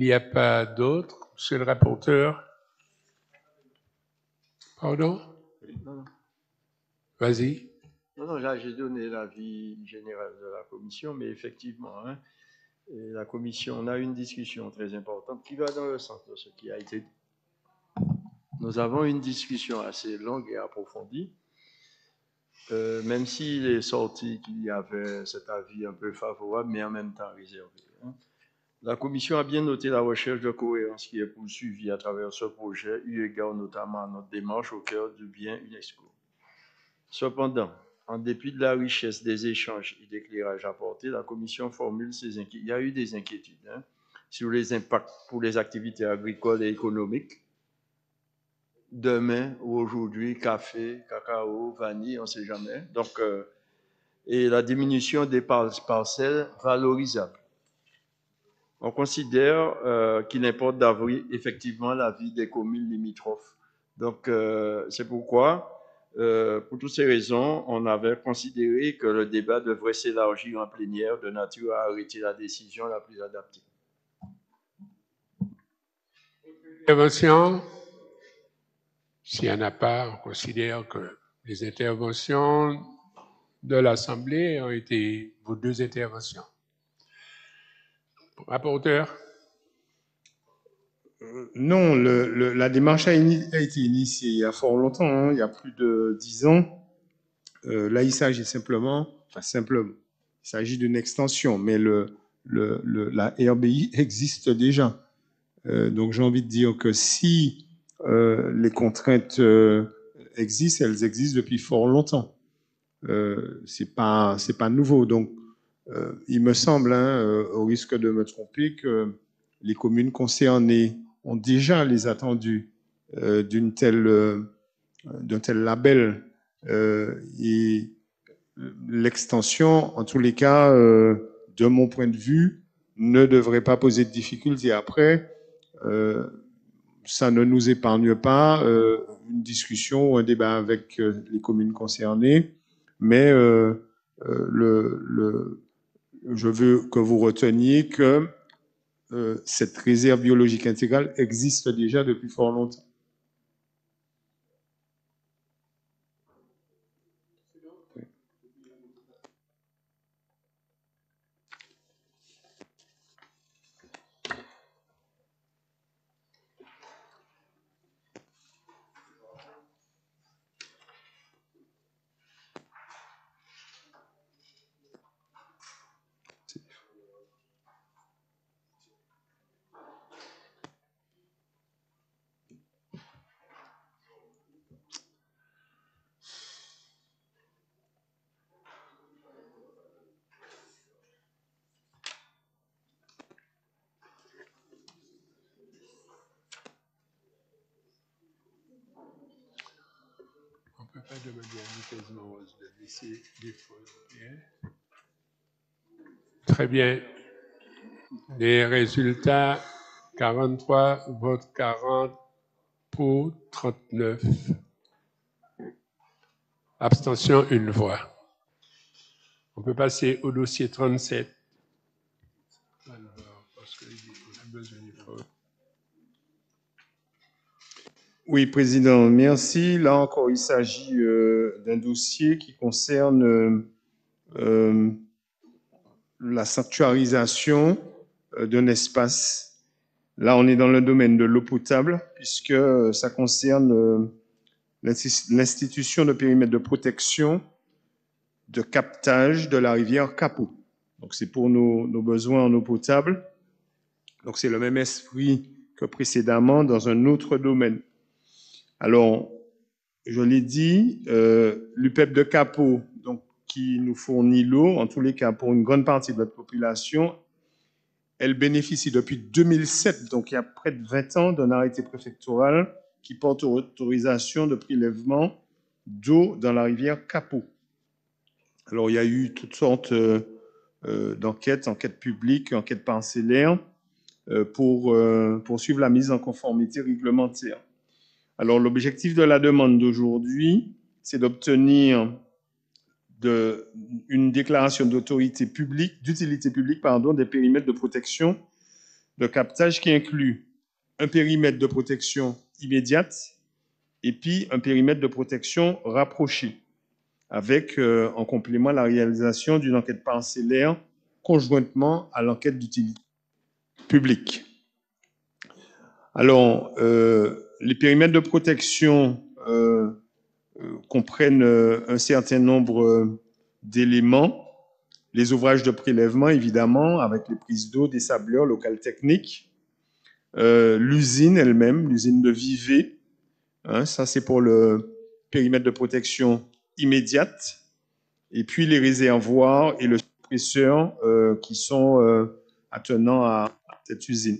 Il n'y a pas d'autres, monsieur le rapporteur? Pardon? Non. Vas-y. Non, là, j'ai donné l'avis général de la commission, mais effectivement, la commission, on a une discussion très importante qui va dans le sens de ce qui a été dit. Nous avons une discussion assez longue et approfondie, même s'il est sorti qu'il y avait cet avis un peu favorable, mais en même temps réservé. La commission a bien noté la recherche de cohérence qui est poursuivie à travers ce projet, eu égard notamment à notre démarche au cœur du bien UNESCO. Cependant, en dépit de la richesse des échanges et d'éclairages apportés, la Commission formule ses inquiétudes. Il y a eu des inquiétudes sur les impacts pour les activités agricoles et économiques. Demain ou aujourd'hui, café, cacao, vanille, on ne sait jamais. Donc, et la diminution des parcelles valorisables. On considère qu'il importe d'avoir effectivement la vie des communes limitrophes. Donc, c'est pourquoi pour toutes ces raisons, on avait considéré que le débat devrait s'élargir en plénière de nature à arrêter la décision la plus adaptée. Intervention? S'il n'y en a pas, on considère que les interventions de l'Assemblée ont été vos deux interventions. Rapporteur? Non, la démarche a été initiée il y a fort longtemps, il y a plus de 10 ans. Là, il s'agit simplement, il s'agit d'une extension, mais la RBI existe déjà. Donc, j'ai envie de dire que si les contraintes existent, elles existent depuis fort longtemps. C'est pas nouveau. Donc, il me semble, au risque de me tromper, que les communes concernées ont déjà les attendus d'un tel label et l'extension, en tous les cas, de mon point de vue, ne devrait pas poser de difficultés. Après, ça ne nous épargne pas une discussion ou un débat avec les communes concernées, mais je veux que vous reteniez que cette réserve biologique intégrale existe déjà depuis fort longtemps. On ne peut pas demander à Nicolas Rose de laisser les faux. Très bien. Les résultats, 43 votes 40 pour 39. Abstention, une voix. On peut passer au dossier 37. Alors, parce qu'on a besoin du vote. Oui, Président, merci. Là encore, il s'agit d'un dossier qui concerne la sanctuarisation d'un espace. Là, on est dans le domaine de l'eau potable, puisque ça concerne l'institution de périmètre de protection de captage de la rivière Capot. Donc, c'est pour nos besoins en eau potable. Donc, c'est le même esprit que précédemment dans un autre domaine. Alors, je l'ai dit, l'UPEP de Capot, donc, qui nous fournit l'eau, en tous les cas pour une grande partie de notre population, elle bénéficie depuis 2007, donc il y a près de 20 ans, d'un arrêté préfectoral qui porte autorisation de prélèvement d'eau dans la rivière Capot. Alors, il y a eu toutes sortes d'enquêtes, enquêtes publiques, enquêtes parcellaires, pour poursuivre la mise en conformité réglementaire. Alors, l'objectif de la demande d'aujourd'hui, c'est d'obtenir une déclaration d'utilité publique, des périmètres de protection de captage qui inclut un périmètre de protection immédiate et puis un périmètre de protection rapproché, avec en complément la réalisation d'une enquête parcellaire conjointement à l'enquête d'utilité publique. Alors, les périmètres de protection comprennent un certain nombre d'éléments. Les ouvrages de prélèvement, évidemment, avec les prises d'eau, des sableurs, locales techniques. L'usine elle-même, l'usine de Vivet, hein, ça c'est pour le périmètre de protection immédiate. Et puis les réservoirs et le suppresseur qui sont attenants à cette usine.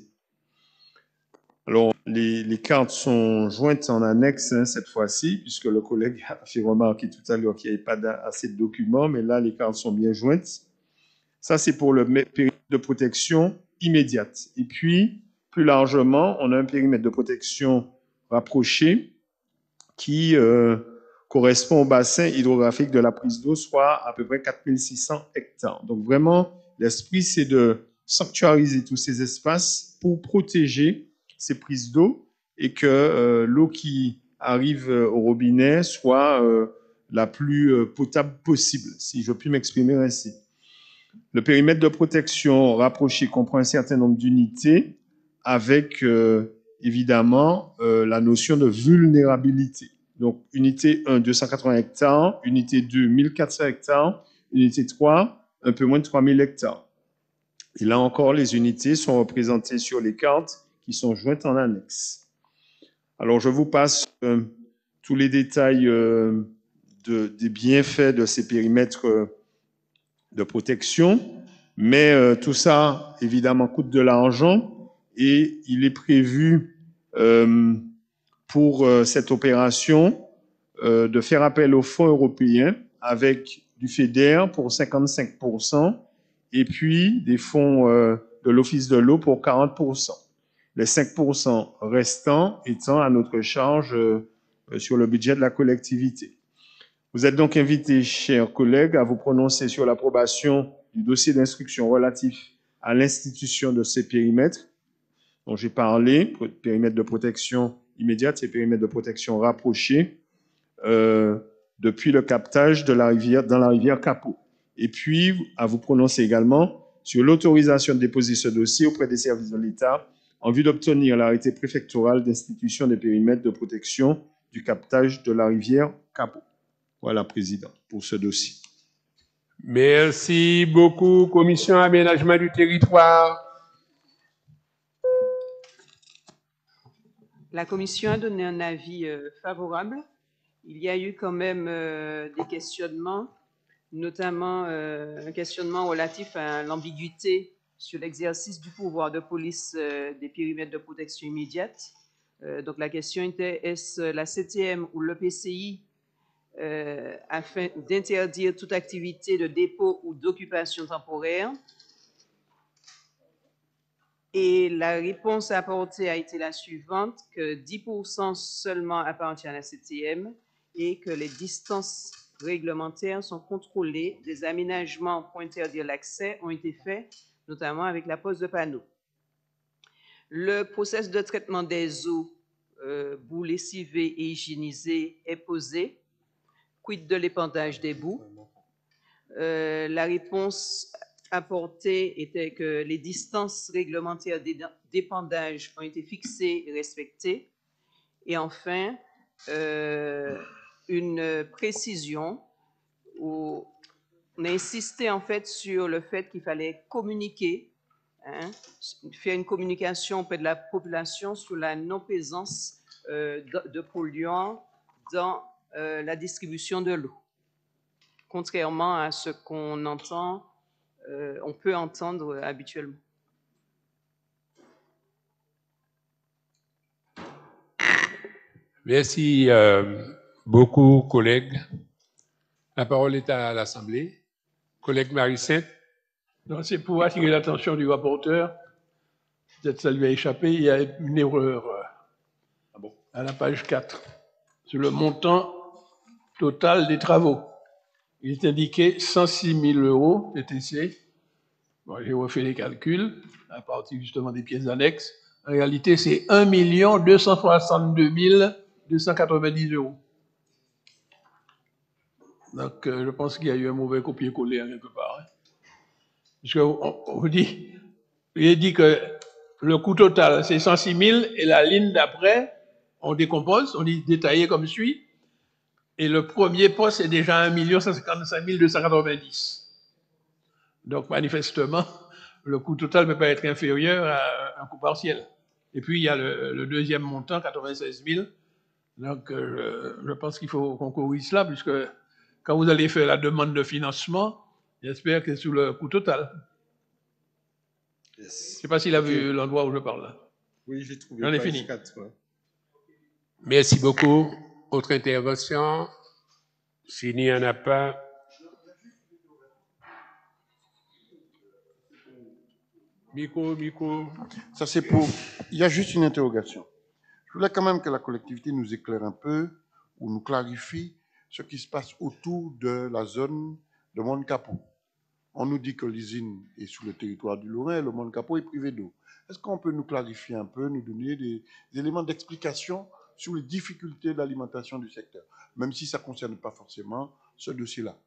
Alors, les cartes sont jointes en annexe hein, cette fois-ci, puisque le collègue a fait remarquer tout à l'heure qu'il n'y avait pas assez de documents, mais là, les cartes sont bien jointes. Ça, c'est pour le périmètre de protection immédiate. Et puis, plus largement, on a un périmètre de protection rapproché qui correspond au bassin hydrographique de la prise d'eau, soit à peu près 4600 hectares. Donc, vraiment, l'esprit, c'est de sanctuariser tous ces espaces pour protéger ces prises d'eau et que l'eau qui arrive au robinet soit la plus potable possible, si je puis m'exprimer ainsi. Le périmètre de protection rapproché comprend un certain nombre d'unités avec évidemment la notion de vulnérabilité. Donc, unité 1, 280 hectares, unité 2, 1400 hectares, unité 3, un peu moins de 3000 hectares. Et là encore, les unités sont représentées sur les cartes qui sont jointes en annexe. Alors, je vous passe tous les détails des bienfaits de ces périmètres de protection, mais tout ça, évidemment, coûte de l'argent et il est prévu pour cette opération de faire appel aux fonds européens avec du FEDER pour 55% et puis des fonds de l'Office de l'eau pour 40%. Les 5% restants étant à notre charge sur le budget de la collectivité. Vous êtes donc invités, chers collègues, à vous prononcer sur l'approbation du dossier d'instruction relatif à l'institution de ces périmètres dont j'ai parlé, périmètre de protection immédiate et périmètre de protection rapproché, depuis le captage de la rivière, dans la rivière Capot. Et puis, à vous prononcer également sur l'autorisation de déposer ce dossier auprès des services de l'État en vue d'obtenir l'arrêté préfectoral d'institution des périmètres de protection du captage de la rivière Capot. Voilà, Président, pour ce dossier. Merci beaucoup, Commission aménagement du territoire. La Commission a donné un avis favorable. Il y a eu quand même des questionnements, notamment un questionnement relatif à l'ambiguïté sur l'exercice du pouvoir de police des périmètres de protection immédiate. Donc la question était, est-ce la CTM ou l'EPCI afin d'interdire toute activité de dépôt ou d'occupation temporaire? Et la réponse apportée a été la suivante, que 10% seulement appartient à la CTM et que les distances réglementaires sont contrôlées. Des aménagements pour interdire l'accès ont été faits, notamment avec la pose de panneaux. Le processus de traitement des eaux, boues lessivées et hygiénisées, est posé. Quid de l'épandage des boues? La réponse apportée était que les distances réglementaires d'épandage ont été fixées et respectées. Et enfin, une précision où on a insisté en fait sur le fait qu'il fallait communiquer, hein, faire une communication auprès de la population sur la non-présence de polluants dans la distribution de l'eau. Contrairement à ce qu'on entend, on peut entendre habituellement. Merci beaucoup, collègues. La parole est à l'Assemblée. Collègue Marie-Sainte. Non, c'est pour attirer l'attention du rapporteur. Peut-être ça lui a échappé, il y a une erreur à la page 4 sur le montant total des travaux. Il est indiqué 106 000 € TTC. Bon, j'ai refait les calculs à partir justement des pièces annexes. En réalité, c'est 1 262 290 €. Donc, je pense qu'il y a eu un mauvais copier-coller quelque part. Hein. Parce qu'on vous dit, il dit que le coût total, c'est 106 000 et la ligne d'après, on décompose, on dit détaillé comme suit. Et le premier poste est déjà 1 155 290. Donc, manifestement, le coût total ne peut pas être inférieur à un coût partiel. Et puis, il y a le deuxième montant, 96 000. Donc, je pense qu'il faut qu'on corrige cela, puisque quand vous allez faire la demande de financement, j'espère que c'est sous le coût total. Je ne sais pas s'il a vu l'endroit où je parle là. Oui, j'ai trouvé. J'en ai fini. 4, ouais. Merci beaucoup. Autre intervention? S'il n'y en a pas, Miko. Ça, c'est pour. Il y a juste une interrogation. Je voulais quand même que la collectivité nous éclaire un peu ou nous clarifie ce qui se passe autour de la zone de Moncapo. On nous dit que l'usine est sous le territoire du Lorrain et le Moncapo est privé d'eau. Est-ce qu'on peut nous clarifier un peu, nous donner des éléments d'explication sur les difficultés d'alimentation du secteur, même si ça ne concerne pas forcément ce dossier-là,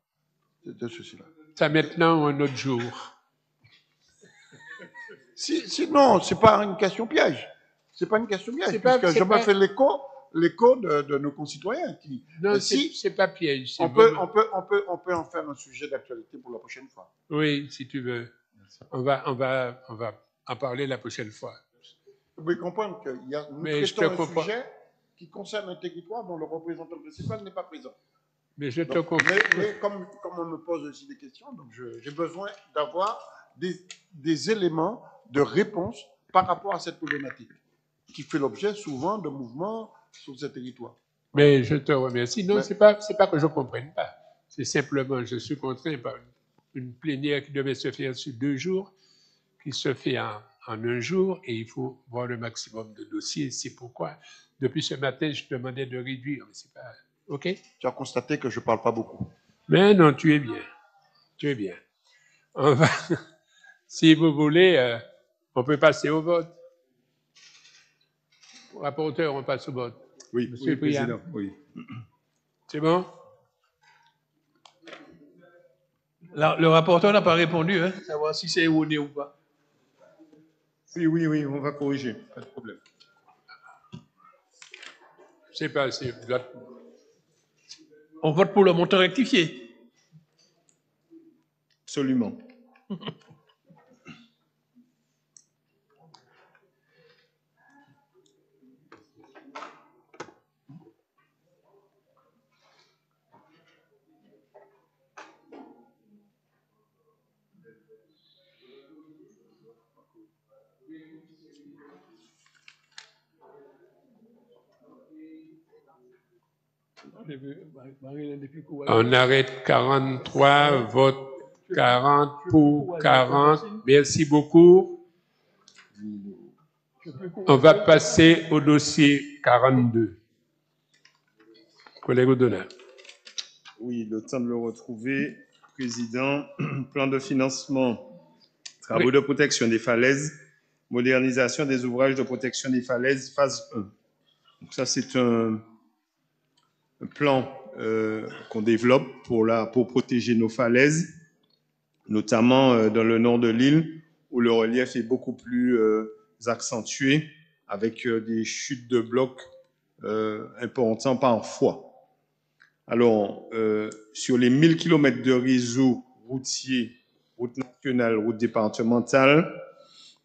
de ceci-là. Ça maintenant ou un autre jour? Non, ce n'est pas une question piège. Ce n'est pas une question piège, parce que je me fais l'écho de nos concitoyens. Non, c'est pas piège. On peut en faire un sujet d'actualité pour la prochaine fois. Oui, si tu veux. On va en parler la prochaine fois. Vous pouvez comprendre qu'il y a un sujet qui concerne un territoire dont le représentant principal n'est pas présent. Mais je te comprends. Mais comme on me pose aussi des questions, donc j'ai besoin d'avoir des éléments de réponse par rapport à cette problématique, qui fait l'objet souvent de mouvements sur ce territoire. Mais je te remercie. Non, c'est pas que je ne comprenne pas. C'est simplement, je suis contraint par une plénière qui devait se faire sur 2 jours, qui se fait en 1 jour, et il faut voir le maximum de dossiers. C'est pourquoi, depuis ce matin, je demandais de réduire. Mais c'est pas... OK? Tu as constaté que je ne parle pas beaucoup. Mais non, tu es bien. Tu es bien. On va, si vous voulez, on peut passer au vote. Rapporteur, on passe au vote. Oui, Monsieur oui, Président. Oui. C'est bon? Le rapporteur n'a pas répondu, hein, savoir si c'est erroné ou pas. Oui, on va corriger, pas de problème. C'est pas... On vote pour le montant rectifié. Absolument. On arrête 43, vote 40 pour 40. Merci beaucoup. On va passer au dossier 42. Collègue O'Donnell. Oui, le temps de le retrouver. Président, plan de financement, travaux de protection des falaises, modernisation des ouvrages de protection des falaises, phase 1. Donc ça, c'est un plan qu'on développe pour protéger nos falaises, notamment dans le nord de l'île, où le relief est beaucoup plus accentué, avec des chutes de blocs importants parfois. Alors, sur les 1000 km de réseau routier, route nationale, route départementale,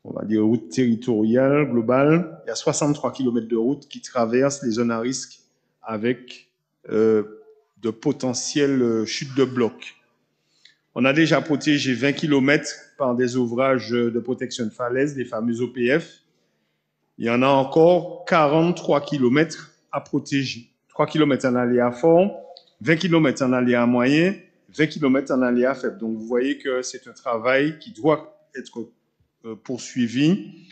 on va dire route territoriale globale, il y a 63 km de route qui traversent les zones à risque avec de potentielles chutes de blocs. On a déjà protégé 20 km par des ouvrages de protection de falaise, des fameux OPF. Il y en a encore 43 km à protéger. 3 km en aléa fort, 20 km en aléa moyen, 20 km en aléa faible. Donc, vous voyez que c'est un travail qui doit être poursuivi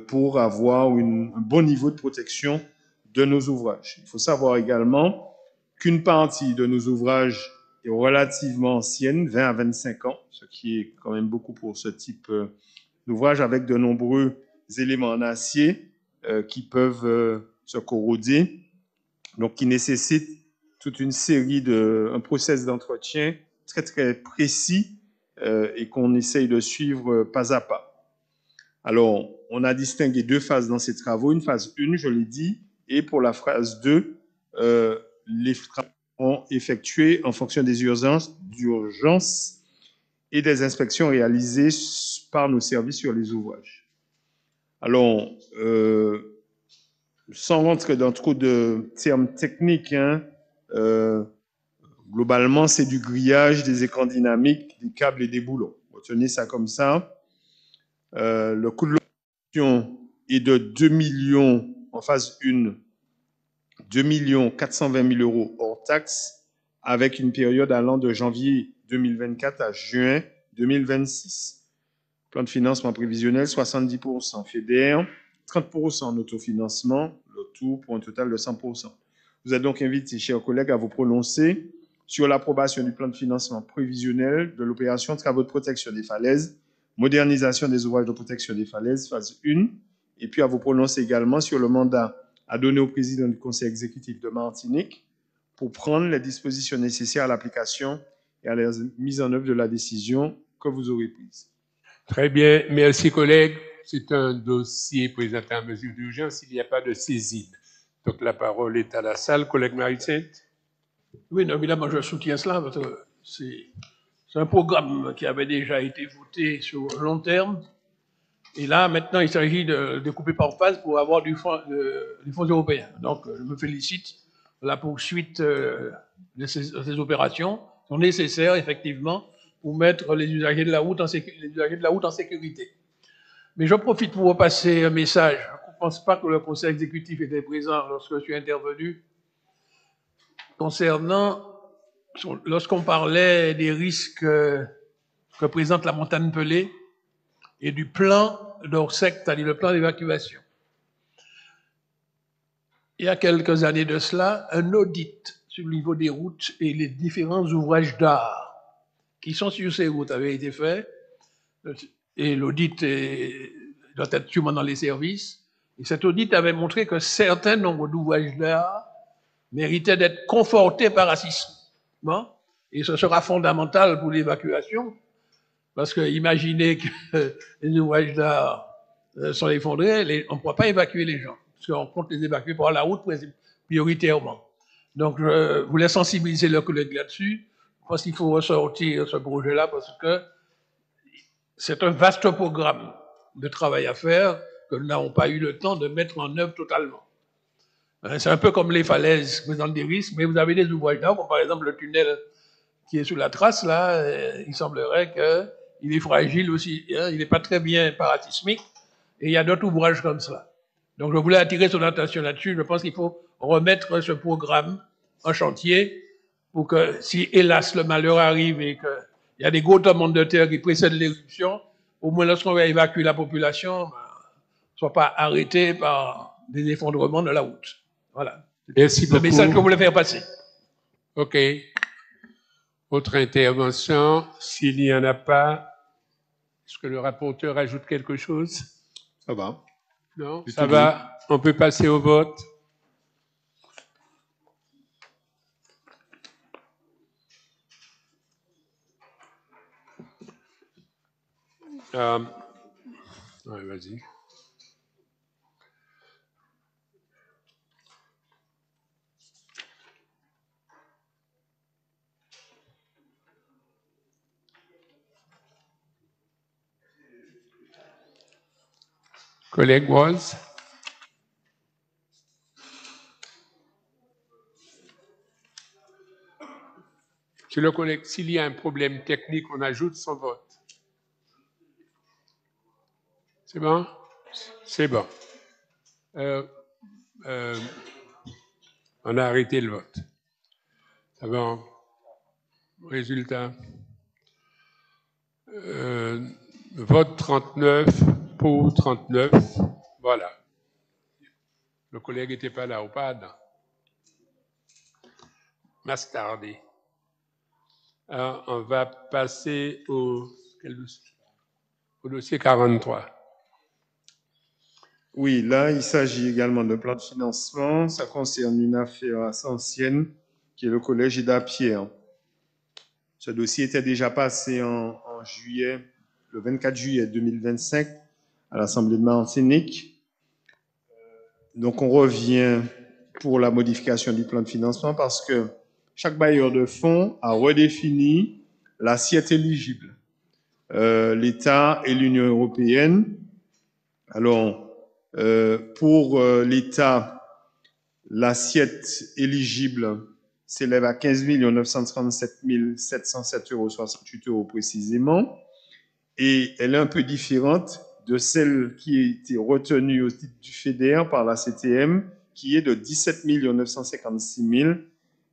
pour avoir un bon niveau de protection de nos ouvrages. Il faut savoir également qu'une partie de nos ouvrages est relativement ancienne, 20 à 25 ans, ce qui est quand même beaucoup pour ce type d'ouvrage, avec de nombreux éléments en acier qui peuvent se corroder, donc qui nécessitent toute une série un process d'entretien très très précis et qu'on essaye de suivre pas à pas. Alors, on a distingué deux phases dans ces travaux. Une phase 1, je l'ai dit, et pour la phase 2, les travaux seront effectués en fonction des urgences et des inspections réalisées par nos services sur les ouvrages. Alors, sans rentrer dans trop de termes techniques, globalement, c'est du grillage, des écrans dynamiques, des câbles et des boulons. Retenez ça comme ça. Le coût de l'opération est de 2 millions en phase 1, 2 420 000 € hors taxes, avec une période allant de janvier 2024 à juin 2026. Plan de financement prévisionnel, 70% FEDER, 30% en autofinancement, le tout pour un total de 100%. Vous êtes donc invités, chers collègues, à vous prononcer sur l'approbation du plan de financement prévisionnel de l'opération Travaux de protection des falaises, modernisation des ouvrages de protection des falaises, phase 1, et puis à vous prononcer également sur le mandat à donner au président du Conseil exécutif de Martinique pour prendre les dispositions nécessaires à l'application et à la mise en œuvre de la décision que vous aurez prise. Très bien, merci collègues. C'est un dossier présenté en mesure d'urgence, il n'y a pas de saisine. Donc la parole est à la salle, collègue Marie-Sainte. Oui, non, évidemment, je soutiens cela parce que c'est un programme qui avait déjà été voté sur long terme. Et là, maintenant, il s'agit de couper par phase pour avoir des fonds européens. Donc, je me félicite de la poursuite de ces opérations qui sont nécessaires, effectivement, pour mettre les usagers de la route en sécurité. Mais je profite pour vous passer un message. Je ne pense pas que le Conseil exécutif était présent lorsque je suis intervenu concernant, lorsqu'on parlait des risques que présente la montagne Pelée et du plan d'Orsec, c'est-à-dire le plan d'évacuation. Il y a quelques années de cela, un audit sur le niveau des routes et les différents ouvrages d'art qui sont sur ces routes avait été fait. Et l'audit doit être sûrement dans les services. Et cet audit avait montré que certains nombres d'ouvrages d'art méritaient d'être confortés par assistement. Et ce sera fondamental pour l'évacuation. Parce que imaginez que les ouvrages d'art sont effondrés, on ne pourra pas évacuer les gens. Parce qu'on compte les évacuer par la route prioritairement. Donc, je voulais sensibiliser leurs collègues là-dessus. Je pense qu'il faut ressortir ce projet-là parce que c'est un vaste programme de travail à faire que nous n'avons pas eu le temps de mettre en œuvre totalement. C'est un peu comme les falaises qui présentent des risques, mais vous avez des ouvrages d'art, comme par exemple le tunnel qui est sous la trace, là, il semblerait qu'il est fragile aussi, hein, il n'est pas très bien parasismique, et il y a d'autres ouvrages comme ça. Donc je voulais attirer son attention là-dessus. Je pense qu'il faut remettre ce programme en chantier pour que, si hélas le malheur arrive et qu'il y a des gros tremblements de terre qui précèdent l'éruption, au moins lorsqu'on va évacuer la population, ne soit pas arrêté par des effondrements de la route. Voilà. Merci beaucoup. Le message que je voulais faire passer. OK. Autre intervention, s'il n'y en a pas, est-ce que le rapporteur ajoute quelque chose? Ça va. Non, ça va. On peut passer au vote. Ouais, vas-y. Collègue Walls. Monsieur le collègue, s'il y a un problème technique, on ajoute son vote. C'est bon? C'est bon. On a arrêté le vote. C'est bon. Résultat. Vote 39, pour 39. Voilà. Le collègue n'était pas là ou pas? Mastardi. Alors, on va passer quel dossier? Au dossier 43. Oui, là, il s'agit également de plan de financement. Ça concerne une affaire assez ancienne, qui est le collège Ida-Pierre. Ce dossier était déjà passé en juillet, le 24 juillet 2025, à l'Assemblée de Martinique. Donc, on revient pour la modification du plan de financement parce que chaque bailleur de fonds a redéfini l'assiette éligible. L'État et l'Union européenne. Alors, pour l'État, l'assiette éligible s'élève à 15 937 707,68 € précisément, et elle est un peu différente de celle qui a été retenue au titre du FEDER par la CTM, qui est de 17 956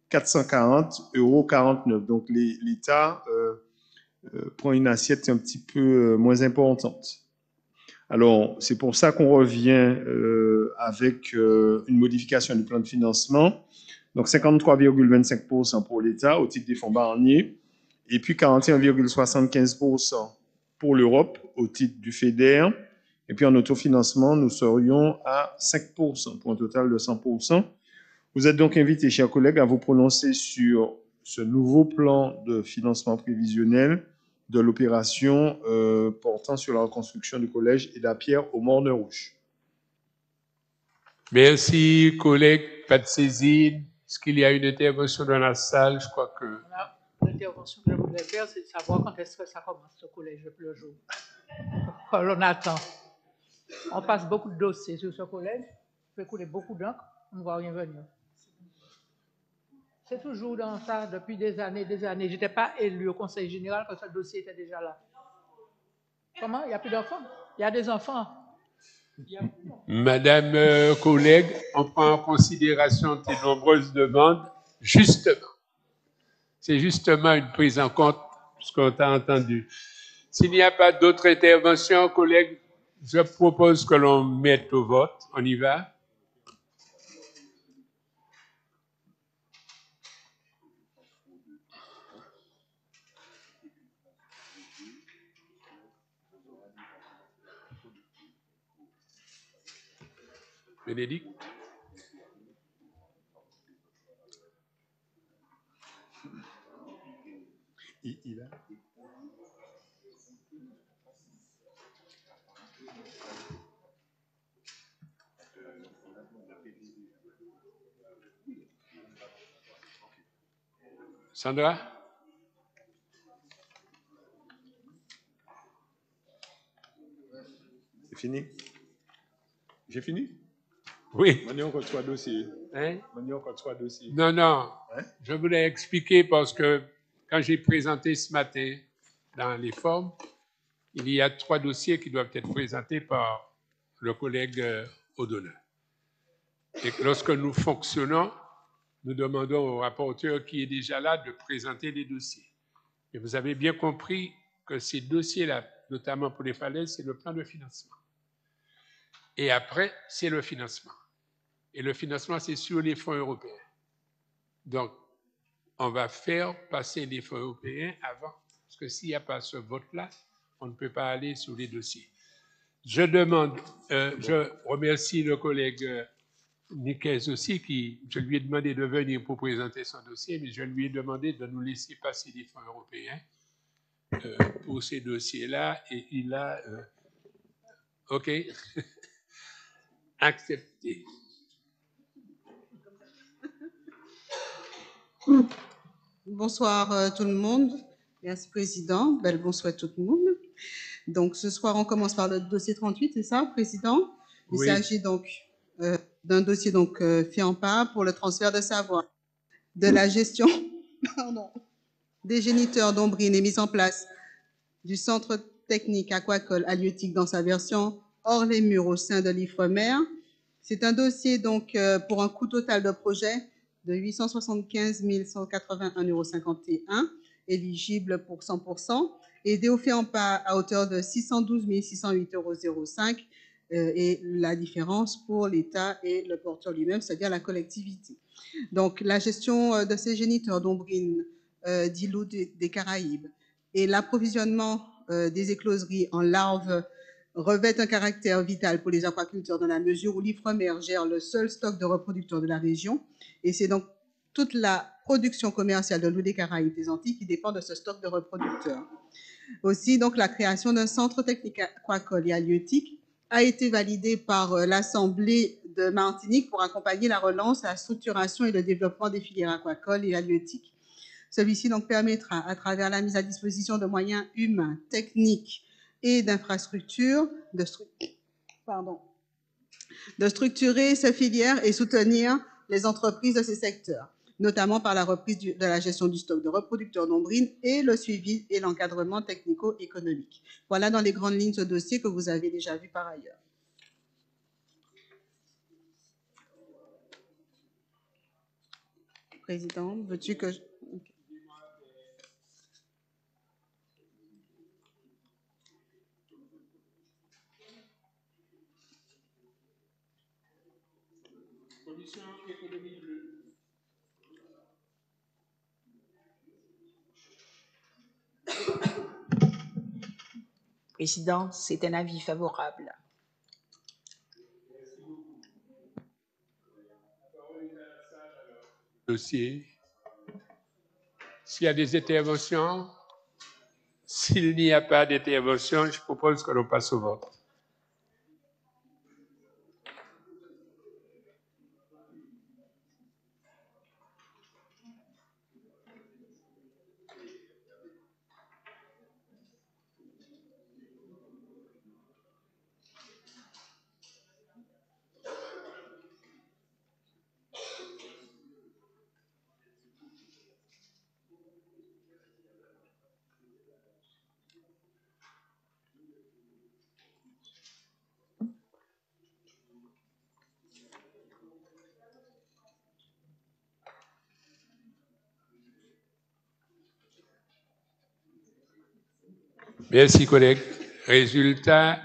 440,49 €. Donc l'État prend une assiette un petit peu moins importante. Alors, c'est pour ça qu'on revient avec une modification du plan de financement. Donc, 53,25% pour l'État au titre des fonds Barnier, et puis 41,75% pour l'Europe au titre du FEDER. Et puis en autofinancement, nous serions à 5%, pour un total de 100%. Vous êtes donc invités, chers collègues, à vous prononcer sur ce nouveau plan de financement prévisionnel de l'opération portant sur la reconstruction du collège Ida-Pierre au Morne-Rouge. Merci, collègues. Pas de saisine. Est-ce qu'il y a une intervention dans la salle? Je crois que... L'intervention que je voudrais faire, c'est de savoir quand est-ce que ça commence, ce collège, le jour. Quand on attend. On passe beaucoup de dossiers sur ce collège, on fait couler beaucoup d'encre, on ne voit rien venir. C'est toujours dans ça depuis des années, des années. Je n'étais pas élu au conseil général quand ce dossier était déjà là. Comment? Il n'y a plus d'enfants? Il y a des enfants. Madame collègue, on prend en considération tes nombreuses demandes, justement. C'est justement une prise en compte de ce qu'on t'a entendu. S'il n'y a pas d'autres interventions, collègues, je propose que l'on mette au vote. On y va? Bénédicte? Il a... Sandra? C'est fini? J'ai fini? Oui. On a encore 3 dossiers. Hein? On a encore 3 dossiers. Non, non. Hein? Je voulais expliquer parce que quand j'ai présenté ce matin dans les formes, il y a 3 dossiers qui doivent être présentés par le collègue Odona. Et lorsque nous fonctionnons, nous demandons au rapporteur qui est déjà là de présenter les dossiers. Et vous avez bien compris que ces dossiers-là, notamment pour les falaises, c'est le plan de financement. Et après, c'est le financement. Et le financement, c'est sur les fonds européens. Donc, on va faire passer les fonds européens avant, parce que s'il n'y a pas ce vote-là, on ne peut pas aller sur les dossiers. Je demande, je remercie le collègue Nicaise aussi, je lui ai demandé de venir pour présenter son dossier, mais je lui ai demandé de nous laisser passer les fonds européens pour ces dossiers-là, et il a, OK, accepté. Bonsoir tout le monde. Merci Président. Bonsoir tout le monde. Donc ce soir, on commence par le dossier 38, c'est ça, Président? Oui. Il s'agit donc d'un dossier fait en part pour le transfert de savoir de la gestion des géniteurs d'Ombrine et mise en place du centre technique aquacole halieutique dans sa version hors les murs au sein de l'Ifremer. C'est un dossier donc pour un coût total de projet de 875 181,51 €, éligible pour 100%, et fait en part à hauteur de 612 608,05 €, et la différence pour l'État et le porteur lui-même, c'est-à-dire la collectivité. Donc, la gestion de ces géniteurs d'Ombrine d'îlots des Caraïbes. Et l'approvisionnement des écloseries en larves revêt un caractère vital pour les aquaculteurs dans la mesure où l'Ifremer gère le seul stock de reproducteurs de la région. Et c'est donc toute la production commerciale de l'eau des Caraïbes des Antilles qui dépend de ce stock de reproducteurs. Aussi, donc, la création d'un centre technique aquacole et halieutique a été validée par l'Assemblée de Martinique pour accompagner la relance, la structuration et le développement des filières aquacoles et halieutiques. Celui-ci donc permettra, à travers la mise à disposition de moyens humains, techniques et d'infrastructures, de structurer ces filières et soutenir les entreprises de ces secteurs, notamment par la reprise de la gestion du stock de reproducteurs d'ombrines et le suivi et l'encadrement technico-économique. Voilà dans les grandes lignes ce dossier que vous avez déjà vu par ailleurs. Président, veux-tu que je... Okay. Président, c'est un avis favorable. Dossier. S'il y a des interventions, s'il n'y a pas d'intervention, je propose que l'on passe au vote. Merci, collègues. Résultat,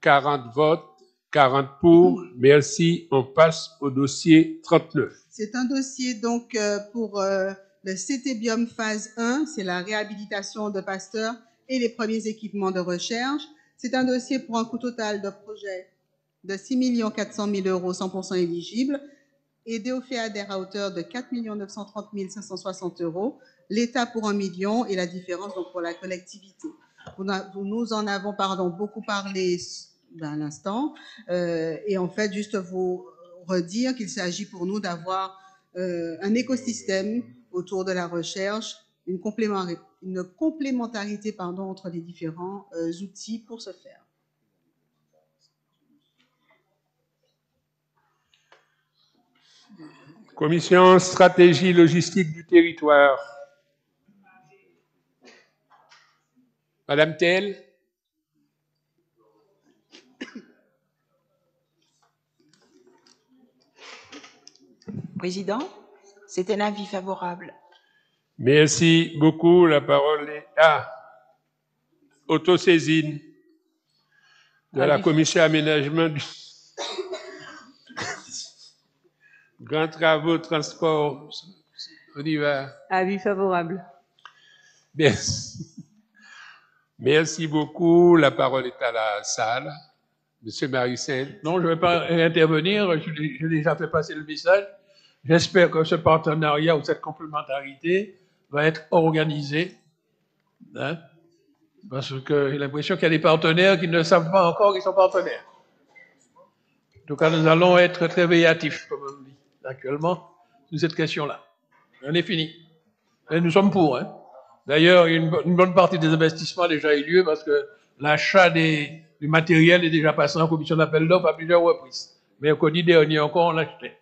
40 votes, 40 pour. Merci. On passe au dossier 39. C'est un dossier donc pour le CT-Biome phase 1, c'est la réhabilitation de pasteurs et les premiers équipements de recherche. C'est un dossier pour un coût total de projet de 6 400 000 euros 100% éligibles et DOFEADER à hauteur de 4 930 560 euros, l'État pour 1 million et la différence donc pour la collectivité. Nous en avons beaucoup parlé à l'instant et en fait juste vous redire qu'il s'agit pour nous d'avoir un écosystème autour de la recherche, une complémentarité entre les différents outils pour ce faire. Commission stratégie logistique du territoire. Madame Tell. Président, c'est un avis favorable. Merci beaucoup. La parole est à autosaisine de la commission aménagement du Grands travaux, transport. On y va. Avis favorable. Merci. Merci beaucoup. La parole est à la salle. Monsieur Marissel. Non, je ne vais pas intervenir. J'ai déjà fait passer le message. J'espère que ce partenariat ou cette complémentarité va être organisé. Hein, parce que j'ai l'impression qu'il y a des partenaires qui ne savent pas encore qu'ils sont partenaires. En tout cas, nous allons être très véatifs, comme on dit actuellement, sur cette question-là. On est fini. Et nous sommes pour. Hein. D'ailleurs, une bonne partie des investissements a déjà eu lieu parce que l'achat du matériel est déjà passé en commission d'appel d'offres à plusieurs reprises. Mercredi dernier encore, on l'achetait.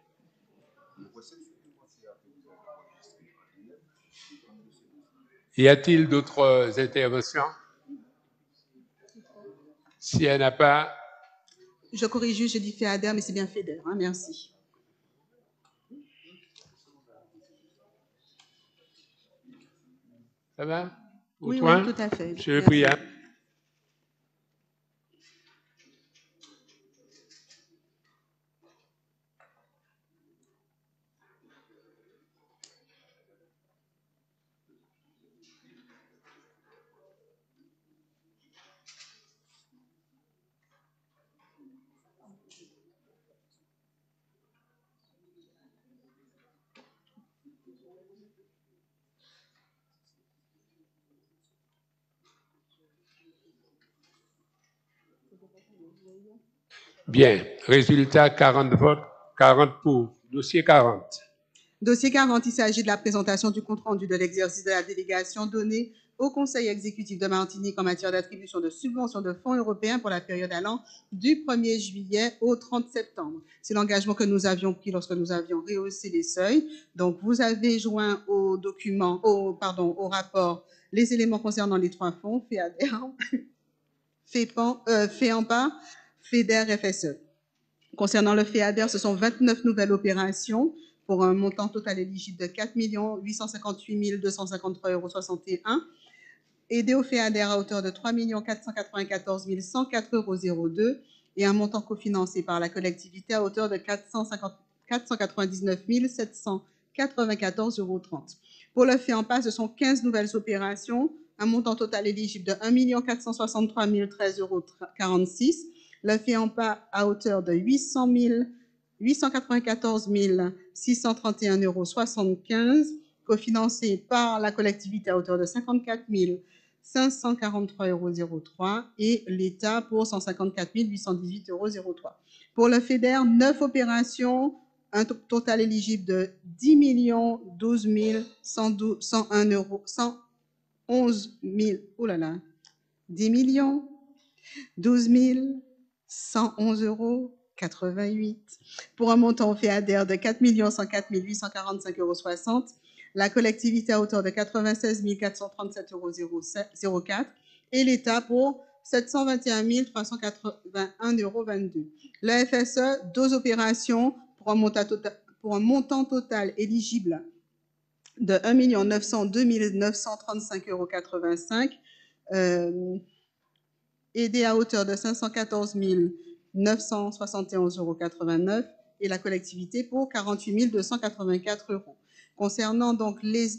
Y a-t-il d'autres interventions? S'il n'y en a pas... Je corrige juste, j'ai dit FEADER, mais c'est bien FEDER. Hein, merci. Ça va? Oui, toi? oui, tout à fait. Monsieur Briand. Bien. Résultat, 40 votes, 40 pour. Dossier 40. Dossier 40, il s'agit de la présentation du compte-rendu de l'exercice de la délégation donnée au Conseil exécutif de Martinique en matière d'attribution de subventions de fonds européens pour la période allant du 1er juillet au 30 septembre. C'est l'engagement que nous avions pris lorsque nous avions rehaussé les seuils. Donc, vous avez joint au document, au rapport, les éléments concernant les trois fonds, FEADER, FEAMPA, FEDER, FSE. Concernant le FEADER, ce sont 29 nouvelles opérations pour un montant total éligible de 4 858 253,61 €, aidé au FEADER à hauteur de 3 494 104,02 € et un montant cofinancé par la collectivité à hauteur de 499 794,30 €. Pour le FEAMPA, ce sont 15 nouvelles opérations, un montant total éligible de 1 463 013,46 €. Le FEAMPA à hauteur de 894 631,75 €, cofinancé par la collectivité à hauteur de 54 543,03 € et l'État pour 154 818,03 €. Pour le FEDER, 9 opérations, un total éligible de 10 012 101 €, 111 000, oh là là, 10 012 111,88 € pour un montant au FEADER de 4 104 845,60 €, la collectivité à hauteur de 96 437,04 € et l'État pour 721 381,22 €. Le FSE, 2 opérations pour un montant total éligible de 1 902 935,85 €, aidé à hauteur de 514 971,89 € et la collectivité pour 48 284 €. Concernant donc les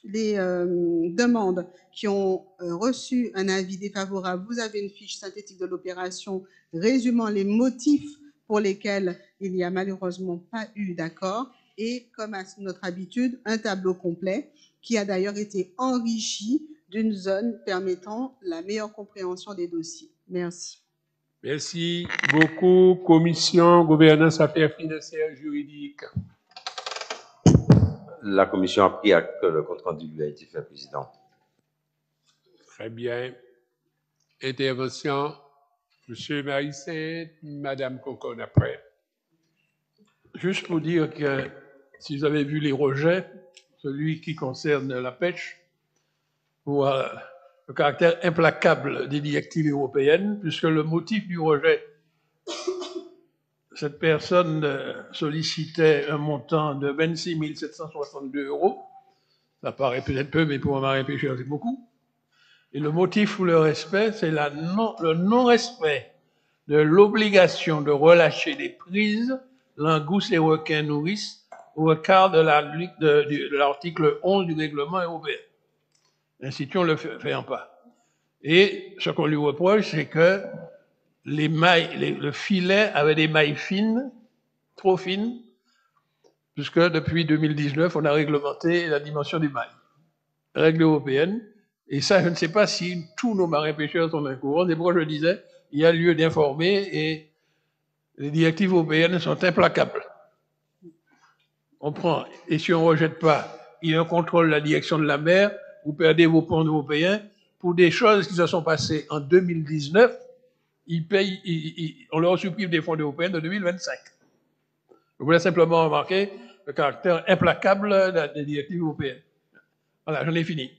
demandes qui ont reçu un avis défavorable, vous avez une fiche synthétique de l'opération résumant les motifs pour lesquels il n'y a malheureusement pas eu d'accord et, comme à notre habitude, un tableau complet qui a d'ailleurs été enrichi d'une zone permettant la meilleure compréhension des dossiers. Merci. Merci beaucoup. Commission, gouvernance, affaires financières, juridiques. La commission a pris acte que le compte-rendu lui a été fait, Président. Très bien. Intervention, Monsieur Marie-Sainte, Madame Cocon après. Juste pour dire que si vous avez vu les rejets, celui qui concerne la pêche, pour le caractère implacable des directives européennes, puisque le motif du rejet, cette personne sollicitait un montant de 26 762 €. Ça paraît peut-être peu, mais pour un marin pêcheur, c'est beaucoup. Et le motif pour le respect, c'est le non-respect de l'obligation de relâcher des prises, langoustes et requins nourrices au regard de l'article 11 du règlement européen. L'institution ne le fait pas. Et ce qu'on lui reproche, c'est que le filet avait des mailles fines, trop fines, puisque depuis 2019, on a réglementé la dimension des mailles. Règle européenne. Et ça, je ne sais pas si tous nos marins pêcheurs sont au courant. C'est pourquoi je disais, il y a lieu d'informer et les directives européennes sont implacables. On prend, et si on ne rejette pas, il y a un contrôle de la direction de la mer, vous perdez vos fonds européens. Pour des choses qui se sont passées en 2019, on leur supprime des fonds européens de 2025. Je voulais simplement remarquer le caractère implacable des directives européennes. Voilà, j'en ai fini.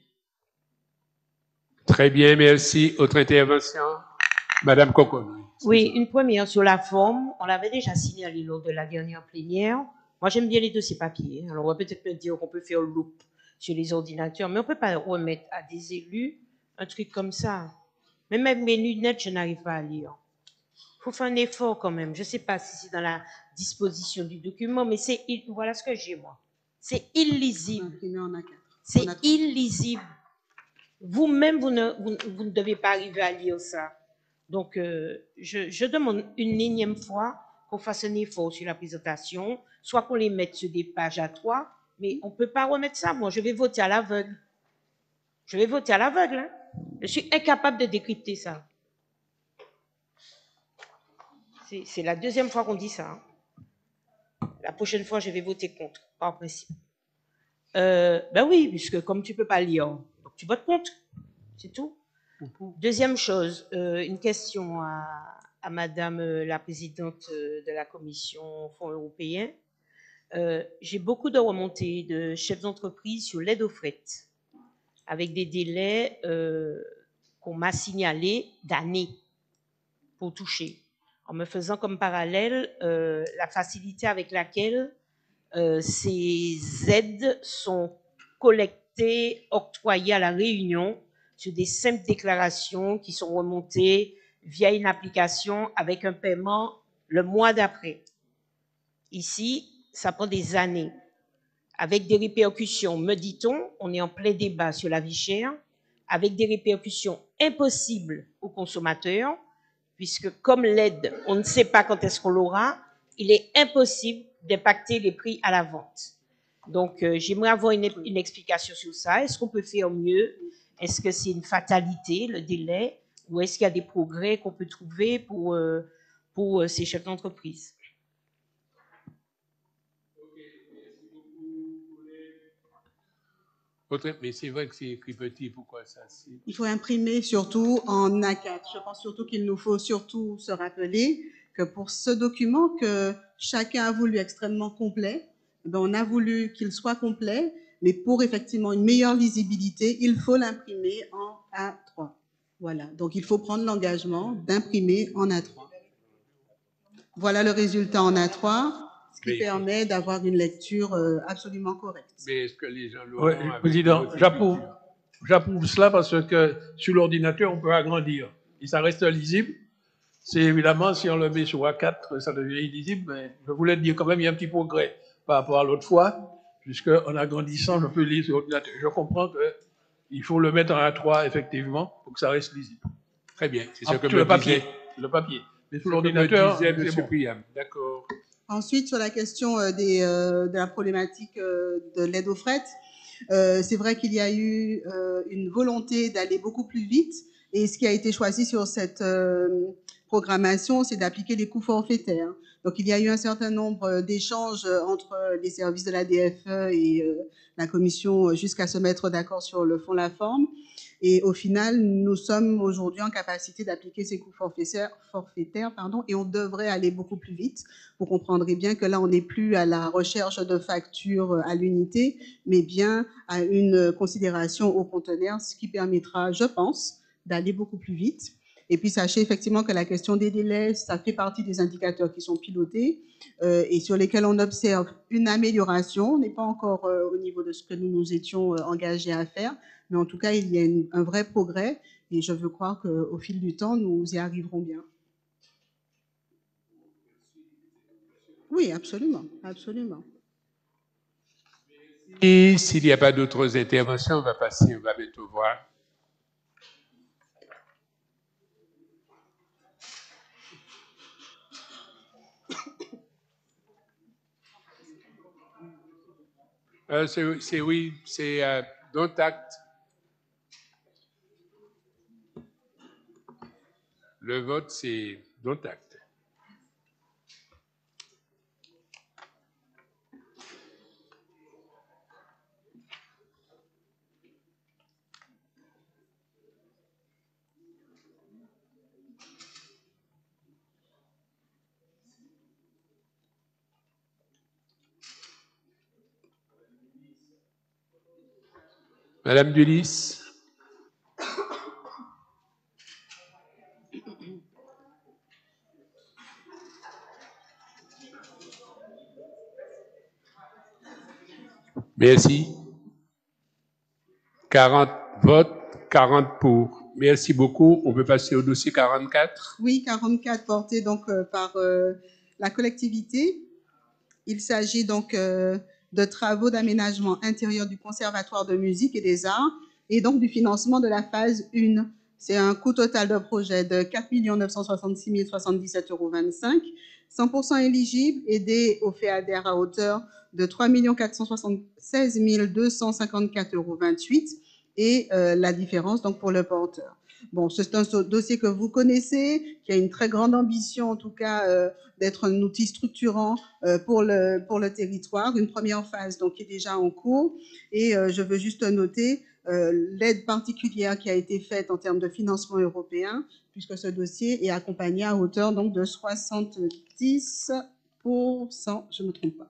Très bien, merci. Autre intervention, Madame Cocon. Oui, une première sur la forme. On l'avait déjà signalé lors de la dernière plénière. Moi, j'aime bien les dossiers papier. Alors, on va peut-être me dire qu'on peut faire le loop sur les ordinateurs, mais on ne peut pas remettre à des élus un truc comme ça. Même avec mes lunettes, je n'arrive pas à lire. Il faut faire un effort quand même. Je ne sais pas si c'est dans la disposition du document, mais voilà ce que j'ai, moi. C'est illisible. C'est illisible. Vous-même, vous ne devez pas arriver à lire ça. Donc, je demande une énième fois qu'on fasse un effort sur la présentation, soit qu'on les mette sur des pages à 3, mais on ne peut pas remettre ça. Moi, je vais voter à l'aveugle. Je vais voter à l'aveugle. Hein. Je suis incapable de décrypter ça. C'est la deuxième fois qu'on dit ça. Hein. La prochaine fois, je vais voter contre, par principe. Ben oui, puisque comme tu peux pas lire, donc tu votes contre. C'est tout. Deuxième chose, une question à Madame la présidente de la commission Fonds européens. J'ai beaucoup de remontées de chefs d'entreprise sur l'aide aux fret, avec des délais qu'on m'a signalés d'années pour toucher, en me faisant comme parallèle la facilité avec laquelle ces aides sont collectées, octroyées à la Réunion sur des simples déclarations qui sont remontées via une application avec un paiement le mois d'après. Ici, ça prend des années, avec des répercussions, me dit-on, on est en plein débat sur la vie chère, avec des répercussions impossibles aux consommateurs, puisque comme l'aide, on ne sait pas quand est-ce qu'on l'aura, il est impossible d'impacter les prix à la vente. Donc, j'aimerais avoir une explication sur ça. Est-ce qu'on peut faire mieux? Est-ce que c'est une fatalité, le délai, ou est-ce qu'il y a des progrès qu'on peut trouver pour ces chefs d'entreprise? Mais c'est vrai que c'est écrit petit, pourquoi ça? Il faut imprimer surtout en A4. Je pense surtout qu'il nous faut surtout se rappeler que pour ce document que chacun a voulu extrêmement complet, on a voulu qu'il soit complet, mais pour effectivement une meilleure lisibilité, il faut l'imprimer en A3. Voilà, donc il faut prendre l'engagement d'imprimer en A3. Voilà le résultat en A3, ce qui permet d'avoir une lecture absolument correcte. Mais est-ce que les gens Oui, Président, j'approuve cela parce que sur l'ordinateur, on peut agrandir. Et ça reste lisible. C'est évidemment, si on le met sur A4, ça devient illisible, mais je voulais dire quand même, il y a un petit progrès par rapport à l'autre fois, puisque en agrandissant, je peux lire sur l'ordinateur. Je comprends qu'il faut le mettre en A3, effectivement, pour que ça reste lisible. Très bien, c'est ce que le papier. Le papier. Mais sur l'ordinateur, c'est bon. D'accord. Ensuite, sur la question de la problématique de l'aide aux fret, c'est vrai qu'il y a eu une volonté d'aller beaucoup plus vite, et ce qui a été choisi sur cette programmation, c'est d'appliquer les coûts forfaitaires. Donc, il y a eu un certain nombre d'échanges entre les services de la DFE et la commission jusqu'à se mettre d'accord sur le fond, la forme. Et au final, nous sommes aujourd'hui en capacité d'appliquer ces coûts forfaitaires, et on devrait aller beaucoup plus vite. Vous comprendrez bien que là, on n'est plus à la recherche de factures à l'unité, mais bien à une considération au conteneur, ce qui permettra, je pense, d'aller beaucoup plus vite. Et puis, sachez effectivement que la question des délais, ça fait partie des indicateurs qui sont pilotés et sur lesquels on observe une amélioration. On n'est pas encore au niveau de ce que nous nous étions engagés à faire, mais en tout cas, il y a un vrai progrès et je veux croire qu'au fil du temps, nous y arriverons bien. Oui, absolument, absolument. Et s'il n'y a pas d'autres interventions, on va bientôt voir. C'est don't act. Le vote, c'est don't act. Madame Dulis. Merci. 40 votes, 40 pour. Merci beaucoup. On peut passer au dossier 44. Oui, 44 porté donc par la collectivité. Il s'agit donc de travaux d'aménagement intérieur du Conservatoire de musique et des arts et donc du financement de la phase 1. C'est un coût total de projet de 4 966 077,25 €, 100% éligible, aidé au FEADER à hauteur de 3 476 254,28 € et la différence donc pour le porteur. Bon, c'est un dossier que vous connaissez, qui a une très grande ambition, en tout cas, d'être un outil structurant pour le territoire. Une première phase donc, qui est déjà en cours. Et je veux juste noter l'aide particulière qui a été faite en termes de financement européen, puisque ce dossier est accompagné à hauteur donc, de 70%, je ne me trompe pas.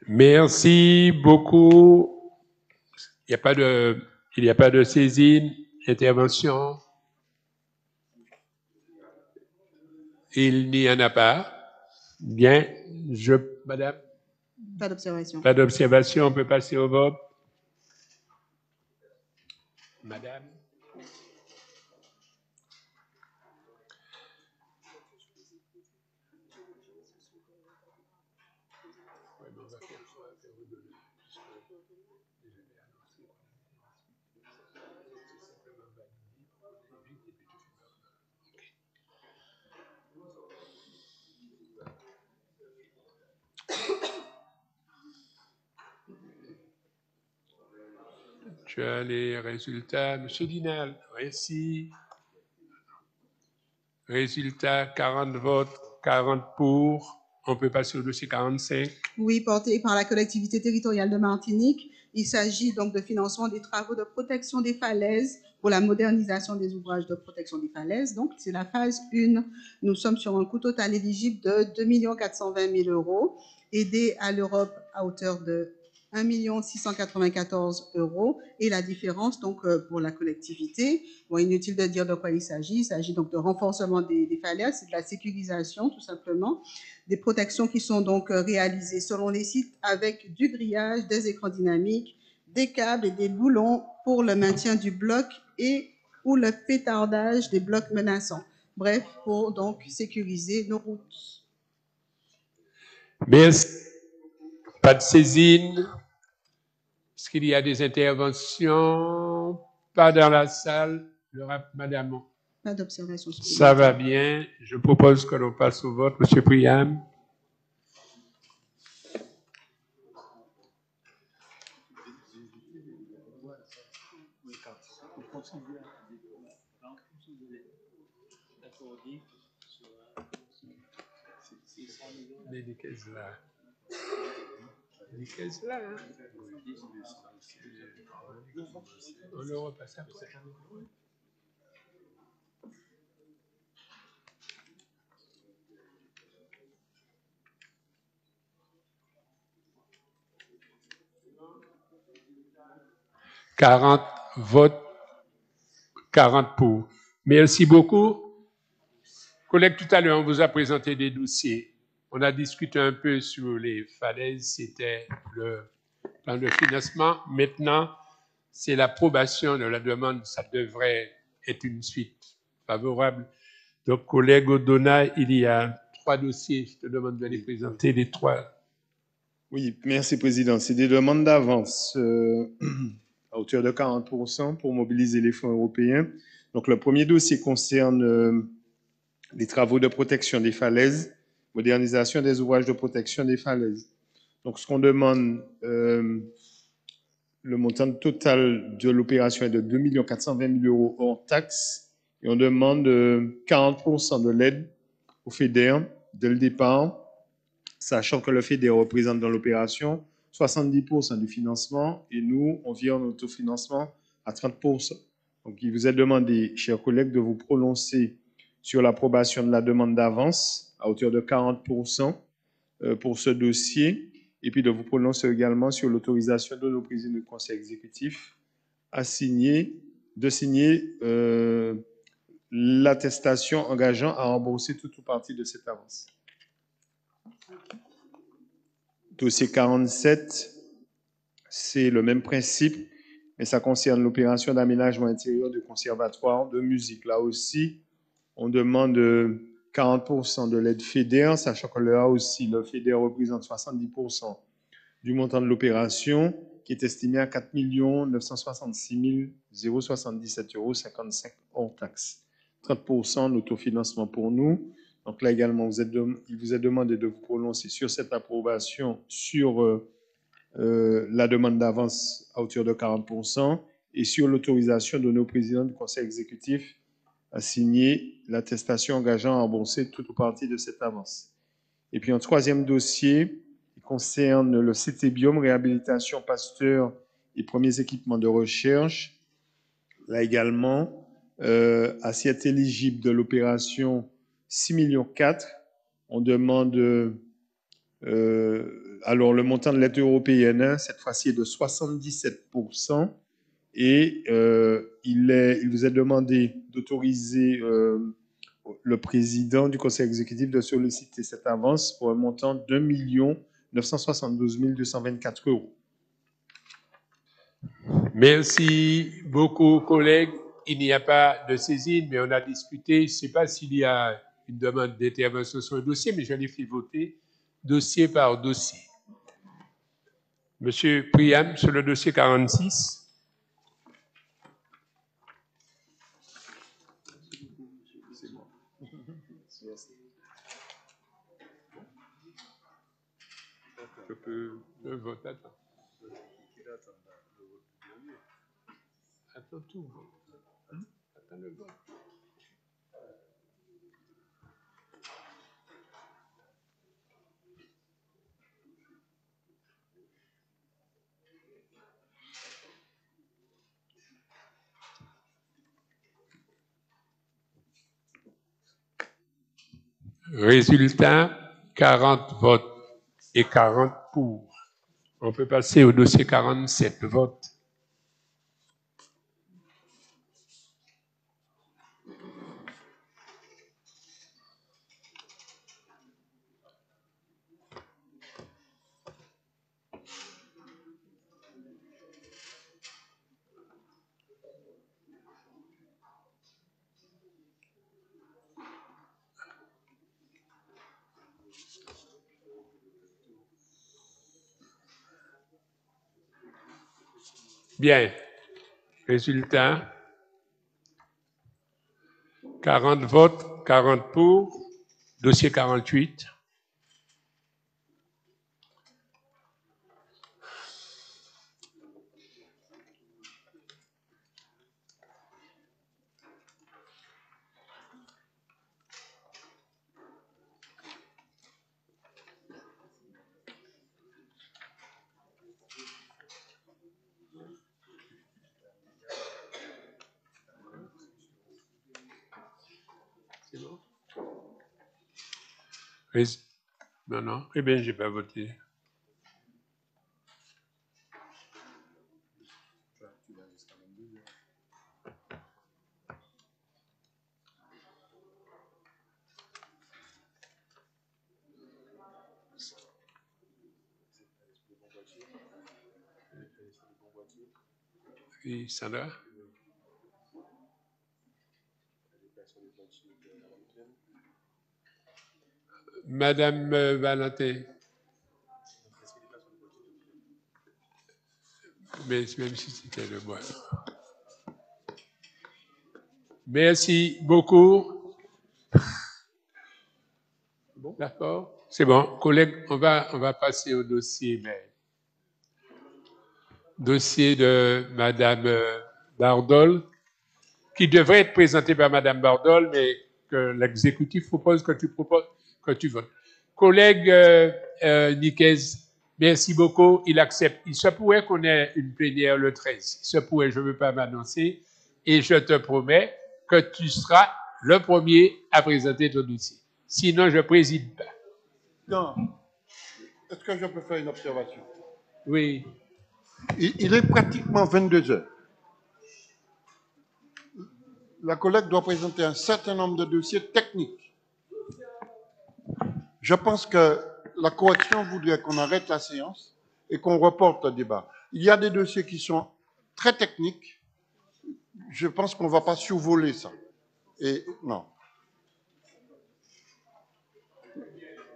Merci beaucoup. Il n'y a pas de saisine, intervention. Il n'y en a pas. Bien, madame. Pas d'observation. Pas d'observation, on peut passer au vote. Madame. Tu as les résultats. Monsieur Dinal, récit. Résultat, 40 votes, 40 pour. On peut passer au dossier 45. Oui, porté par la collectivité territoriale de Martinique. Il s'agit donc de financement des travaux de protection des falaises pour la modernisation des ouvrages de protection des falaises. Donc, c'est la phase 1. Nous sommes sur un coût total éligible de 2 420 000 euros, aidé à l'Europe à hauteur de 1 694 euros. Et la différence, donc, pour la collectivité, bon, inutile de dire de quoi il s'agit. Il s'agit donc de renforcement des falaises, c'est de la sécurisation, tout simplement. Des protections qui sont donc réalisées selon les sites avec du grillage, des écrans dynamiques, des câbles et des boulons pour le maintien du bloc et ou le pétardage des blocs menaçants. Bref, pour donc sécuriser nos routes. Merci. Pas de saisine. Est-ce qu'il y a des interventions? Pas dans la salle. Madame. Pas d'observation. Ça va bien. Je propose que l'on passe au vote. Monsieur Priam. Mais les caisses là. Les caisses là, hein? On le repasse après. « 40 votes, 40 pour. » Merci beaucoup. Collègue, tout à l'heure, on vous a présenté des dossiers. On a discuté un peu sur les falaises, c'était le plan de financement. Maintenant, c'est l'approbation de la demande. Ça devrait être une suite favorable. Donc, collègue Odona, il y a 3 dossiers. Je te demande de les présenter, les 3. Oui, merci, Président. C'est des demandes d'avance à hauteur de 40% pour mobiliser les fonds européens. Donc, le premier dossier concerne les travaux de protection des falaises, modernisation des ouvrages de protection des falaises. Donc, ce qu'on demande, le montant total de l'opération est de 2 420 000 euros hors taxes, et on demande 40% de l'aide au FEDER dès le départ, sachant que le FEDER représente dans l'opération 70% du financement, et nous, on vient en autofinancement à 30%. Donc, il vous est demandé, chers collègues, de vous prononcer sur l'approbation de la demande d'avance à hauteur de 40% pour ce dossier, et puis de vous prononcer également sur l'autorisation de nos présidents du conseil exécutif de signer l'attestation engageant à rembourser toute ou partie de cette avance. Dossier 47, c'est le même principe, mais ça concerne l'opération d'aménagement intérieur du conservatoire de musique. Là aussi, on demande 40% de l'aide FEDER, sachant que là aussi, le FEDER représente 70% du montant de l'opération, qui est estimé à 4 966 077,55 euros hors taxe. 30% d'autofinancement pour nous. Donc là également, il vous est demandé de vous prononcer sur cette approbation sur la demande d'avance à hauteur de 40%, et sur l'autorisation donnée au président du conseil exécutif à signer l'attestation engageant à rembourser toute ou partie de cette avance. Et puis un troisième dossier qui concerne le CT-Biome, réhabilitation Pasteur et premiers équipements de recherche. Là également, assiette éligible de l'opération 6,4 millions. On demande alors le montant de l'aide européenne, cette fois-ci, est de 77%. Et il vous est demandé d'autoriser le président du conseil exécutif de solliciter cette avance pour un montant de 1 972 224 €. Merci beaucoup, collègues. Il n'y a pas de saisine, mais on a discuté. Je ne sais pas s'il y a une demande d'intervention sur le dossier, mais je l'ai fait voter dossier par dossier. Monsieur Priam, sur le dossier 46. Je peux le vote, attends. Attends tout. Attends le vote. Résultat, 40 votes et 40 pour. On peut passer au dossier 47, vote. Bien. Résultat, 40 votes, 40 pour. Dossier 48. C'est bon? Non, non. Eh bien, je n'ai pas voté. Oui, Sandra? Madame Valentin. Mais même si c'était le bois. Merci beaucoup. D'accord? C'est bon. Collègues, on va passer au dossier. Dossier de Madame Bardol, qui devrait être présenté par Madame Bardol, mais que l'exécutif propose que tu votes. Collègue Niquez, merci beaucoup. Il accepte. Il se pourrait qu'on ait une plénière le 13. Il se pourrait, je ne veux pas m'annoncer. Et je te promets que tu seras le premier à présenter ton dossier. Sinon, je ne préside pas. Non. Est-ce que je peux faire une observation? Oui. Il est pratiquement 22 heures. La collègue doit présenter un certain nombre de dossiers techniques. Je pense que la correction voudrait qu'on arrête la séance et qu'on reporte le débat. Il y a des dossiers qui sont très techniques. Je pense qu'on ne va pas survoler ça. Et non.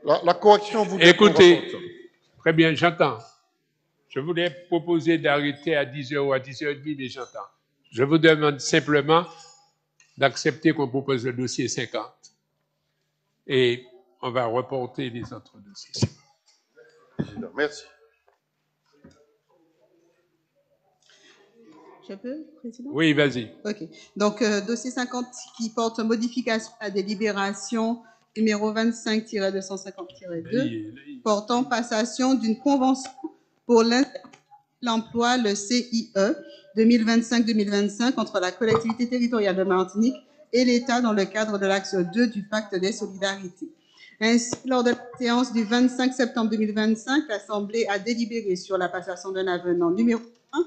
La correction voudrait qu'on reporte ça. Écoutez, très bien, j'entends. Je voulais proposer d'arrêter à 10h ou à 10h30, mais j'entends. Je vous demande simplement d'accepter qu'on propose le dossier 50. Et on va reporter les autres dossiers. Merci. Je peux, Président? Oui, vas-y. OK. Donc, dossier 50 qui porte modification à la délibération numéro 25-250-2 portant passation d'une convention pour l'emploi, le CIE 2025-2025 entre la collectivité territoriale de Martinique et l'État dans le cadre de l'axe 2 du Pacte des solidarités. Ainsi, lors de la séance du 25 septembre 2025, l'Assemblée a délibéré sur la passation d'un avenant numéro 1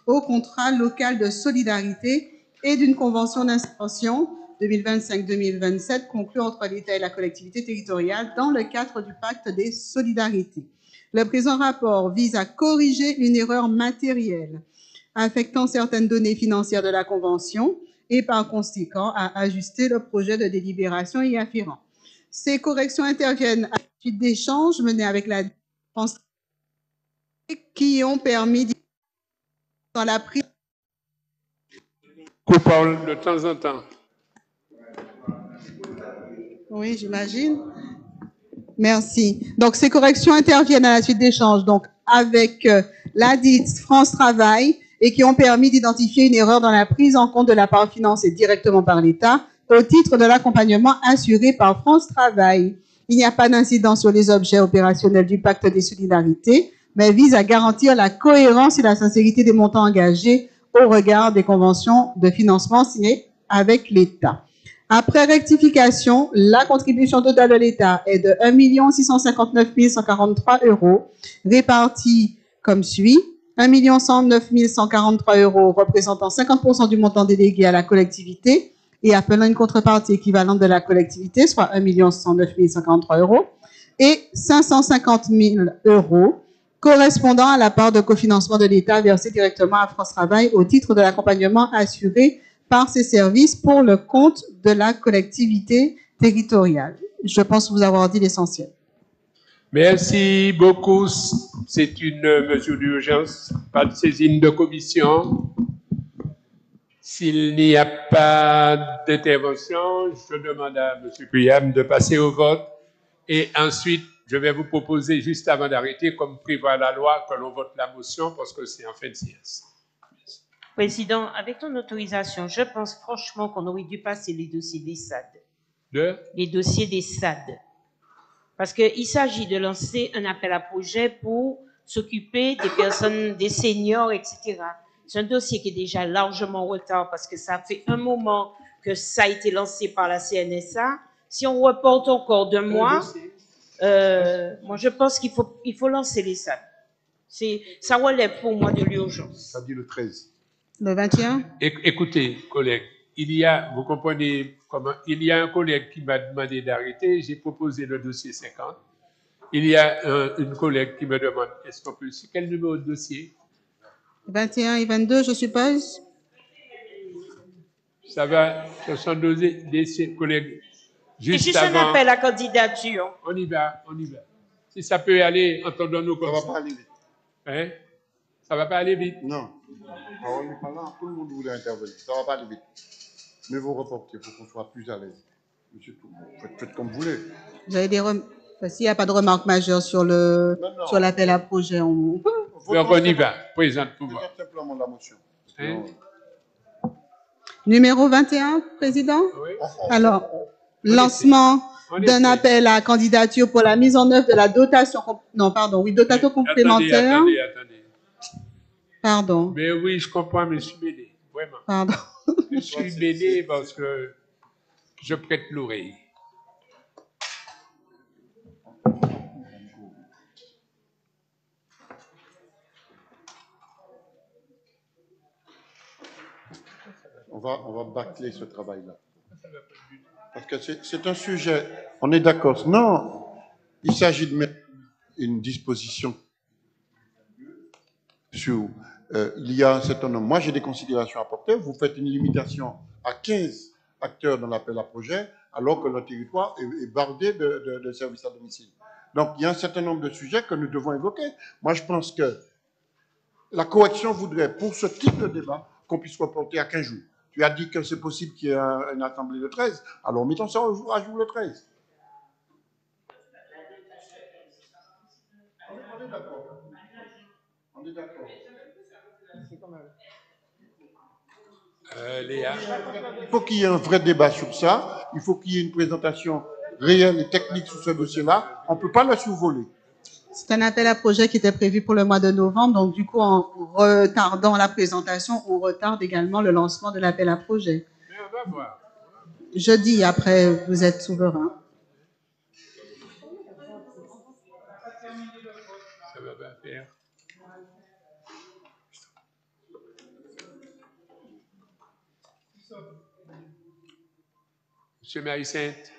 au contrat local de solidarité et d'une convention d'insertion 2025-2027 conclue entre l'État et la collectivité territoriale dans le cadre du Pacte des solidarités. Le présent rapport vise à corriger une erreur matérielle affectant certaines données financières de la Convention et par conséquent à ajuster le projet de délibération y afférent. Ces corrections interviennent à la suite d'échanges menés avec la France qui ont permis dans la prise. Coupe parole de temps en temps. Oui, j'imagine. Merci. Donc, ces corrections interviennent à la suite d'échanges donc avec l'ADIT France Travail et qui ont permis d'identifier une erreur dans la prise en compte de la part financée directement par l'État au titre de l'accompagnement assuré par France Travail. Il n'y a pas d'incident sur les objets opérationnels du Pacte des solidarités, mais vise à garantir la cohérence et la sincérité des montants engagés au regard des conventions de financement signées avec l'État. Après rectification, la contribution totale de l'État est de 1 659 143 €, répartie comme suit. 1 109 143 € représentant 50% du montant délégué à la collectivité et appelant une contrepartie équivalente de la collectivité, soit 1 109 143 €, et 550 000 € correspondant à la part de cofinancement de l'État versée directement à France Travail au titre de l'accompagnement assuré par ses services pour le compte de la collectivité territoriale. Je pense vous avoir dit l'essentiel. Merci beaucoup. C'est une mesure d'urgence, pas de saisine de commission. S'il n'y a pas d'intervention, je demande à M. Puyam de passer au vote. Et ensuite, je vais vous proposer, juste avant d'arrêter, comme prévoit la loi, que l'on vote la motion parce que c'est en fin de séance. Président, avec ton autorisation, je pense franchement qu'on aurait dû passer les dossiers des SAD. Les dossiers des SAD. Parce qu'il s'agit de lancer un appel à projet pour s'occuper des personnes, des seniors, etc. C'est un dossier qui est déjà largement en retard parce que ça fait un moment que ça a été lancé par la CNSA. Si on reporte encore 2 mois, moi je pense qu'il faut lancer les SAD. Ça relève pour moi de l'urgence. Ça dit le 13. Le 21? Écoutez, collègues, vous comprenez comment, il y a un collègue qui m'a demandé d'arrêter, j'ai proposé le dossier 50. Il y a une collègue qui me demande, est-ce qu'on peut, c'est quel numéro de dossier? 21 et 22, je suppose. Ça va, ce sont des collègues. C'est juste un appel à candidature. On y va. Si ça peut aller, entendons-nous comme ça. Ça va pas aller vite. Hein? Ça va pas aller vite? Non. Alors, on est pas là, tout le monde voulait intervenir. Ça va pas aller vite. Mais vous reportez pour qu'on soit plus à l'aise. Monsieur tout le monde, faites comme vous voulez. Vous avez des s'il n'y a pas de remarques majeures sur l'appel à projet, on peut. Donc on y va. Présente pouvoir. Simplement la motion. Hein? Numéro 21, Président. Oui. Alors, lancement d'un appel à candidature pour la mise en œuvre de la dotation, dotation complémentaire. Attendez. Pardon. Mais oui, je comprends, mais je suis mêlé, vraiment. Pardon. Je suis mêlé parce que je prête l'oreille. On va bâcler ce travail-là. Parce que c'est un sujet, on est d'accord. Non, il s'agit de mettre une disposition sur... il y a un certain nombre. Moi, j'ai des considérations à porter. Vous faites une limitation à 15 acteurs dans l'appel à projet, alors que le territoire est bardé de services à domicile. Donc, il y a un certain nombre de sujets que nous devons évoquer. Moi, je pense que la correction voudrait, pour ce type de débat, qu'on puisse reporter à 15 jours. Tu as dit que c'est possible qu'il y ait une assemblée le 13, alors mettons ça à jour le 13. On est d'accord. Léa. Il faut qu'il y ait un vrai débat sur ça. Il faut qu'il y ait une présentation réelle et technique sur ce dossier-là. On ne peut pas la survoler. C'est un appel à projet qui était prévu pour le mois de novembre, donc du coup, en retardant la présentation, on retarde également le lancement de l'appel à projet. Mais on va voir. Jeudi, après, vous êtes souverain. Ça va pas faire. Monsieur Marie-Sainte.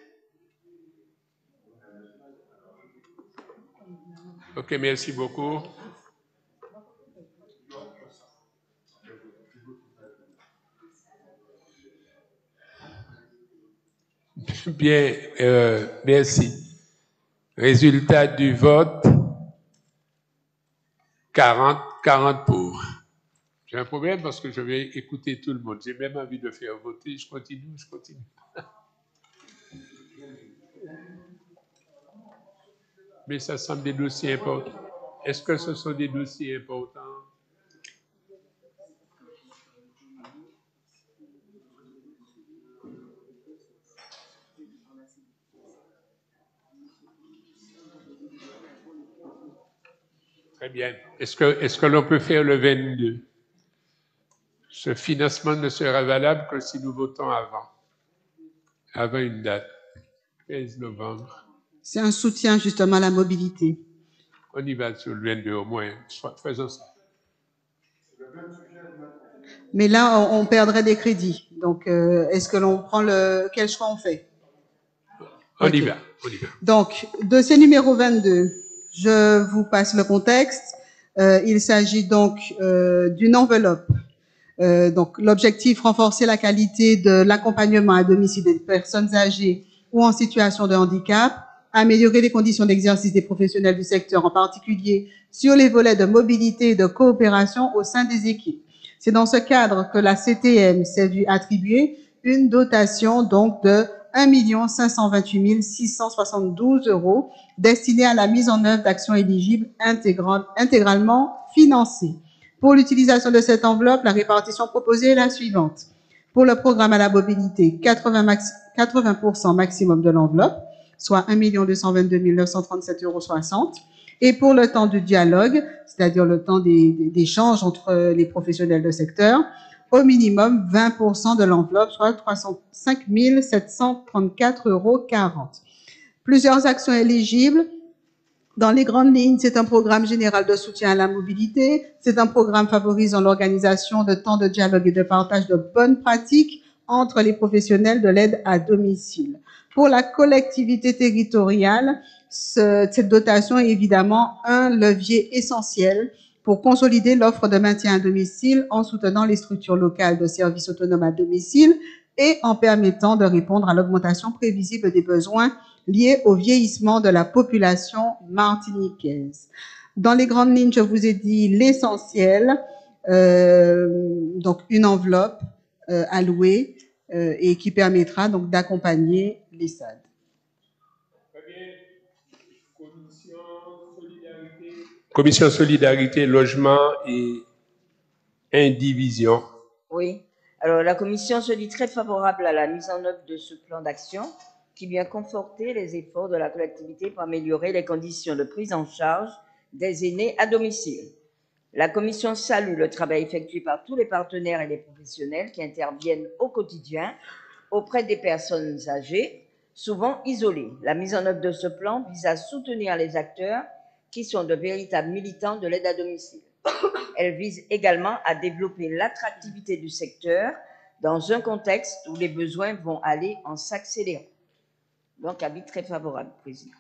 OK, merci beaucoup. Bien, merci. Résultat du vote, 40 pour. J'ai un problème parce que je vais écouter tout le monde. J'ai même envie de faire voter. Je continue. Mais ça semble des dossiers importants. Est-ce que ce sont des dossiers importants? Très bien. Est-ce que l'on peut faire le 22? Ce financement ne sera valable que si nous votons avant une date, 15 novembre. C'est un soutien justement à la mobilité. On y va sur le 22 au moins. Faisons ça. Mais là, on perdrait des crédits. Donc, est-ce que l'on prend quel choix on fait? On y va. Donc, dossier numéro 22, je vous passe le contexte. Il s'agit donc d'une enveloppe. Donc, l'objectif, renforcer la qualité de l'accompagnement à domicile des personnes âgées ou en situation de handicap, améliorer les conditions d'exercice des professionnels du secteur, en particulier sur les volets de mobilité et de coopération au sein des équipes. C'est dans ce cadre que la CTM s'est vue attribuer une dotation donc de 1 528 672 € destinée à la mise en œuvre d'actions éligibles intégralement financées. Pour l'utilisation de cette enveloppe, la répartition proposée est la suivante. Pour le programme à la mobilité, 80% maximum de l'enveloppe, soit 1 222 937,60 €. Et pour le temps du dialogue, c'est-à-dire le temps d'échange entre les professionnels de secteur, au minimum 20% de l'enveloppe, soit 305 734,40 €. Plusieurs actions éligibles. Dans les grandes lignes, c'est un programme général de soutien à la mobilité. C'est un programme favorisant l'organisation de temps de dialogue et de partage de bonnes pratiques entre les professionnels de l'aide à domicile. Pour la collectivité territoriale, cette dotation est évidemment un levier essentiel pour consolider l'offre de maintien à domicile en soutenant les structures locales de services autonomes à domicile et en permettant de répondre à l'augmentation prévisible des besoins liés au vieillissement de la population martiniquaise. Dans les grandes lignes, je vous ai dit l'essentiel, donc une enveloppe allouée et qui permettra donc d'accompagner les SAD. Très bien. Commission Solidarité, Logement et Indivision. Oui. Alors, la Commission se dit très favorable à la mise en œuvre de ce plan d'action qui vient conforter les efforts de la collectivité pour améliorer les conditions de prise en charge des aînés à domicile. La Commission salue le travail effectué par tous les partenaires et les professionnels qui interviennent au quotidien auprès des personnes âgées, souvent isolées. La mise en œuvre de ce plan vise à soutenir les acteurs qui sont de véritables militants de l'aide à domicile. Elle vise également à développer l'attractivité du secteur dans un contexte où les besoins vont aller en s'accélérant. Donc, avis très favorable, Président.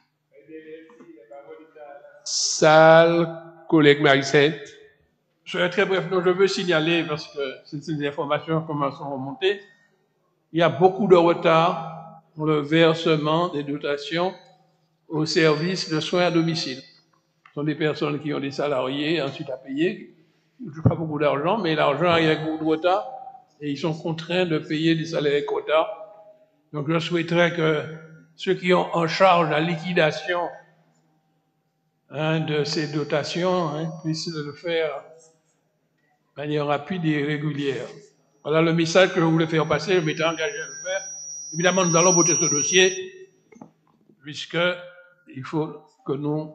Salle, collègue Marie-Sainte. Je serai très bref. Donc, je veux signaler, parce que ces informations commencent à remonter, il y a beaucoup de retard pour le versement des dotations aux services de soins à domicile. Ce sont des personnes qui ont des salariés ensuite à payer. Ils ne touchent pas beaucoup d'argent, mais l'argent arrive avec beaucoup de retard et ils sont contraints de payer des salaires quotas. Donc, je souhaiterais que ceux qui ont en charge la liquidation de ces dotations puissent le faire de manière rapide et régulière. Voilà le message que je voulais faire passer, je m'étais engagé à le faire. Évidemment, nous allons voter ce dossier, puisqu'il faut que nous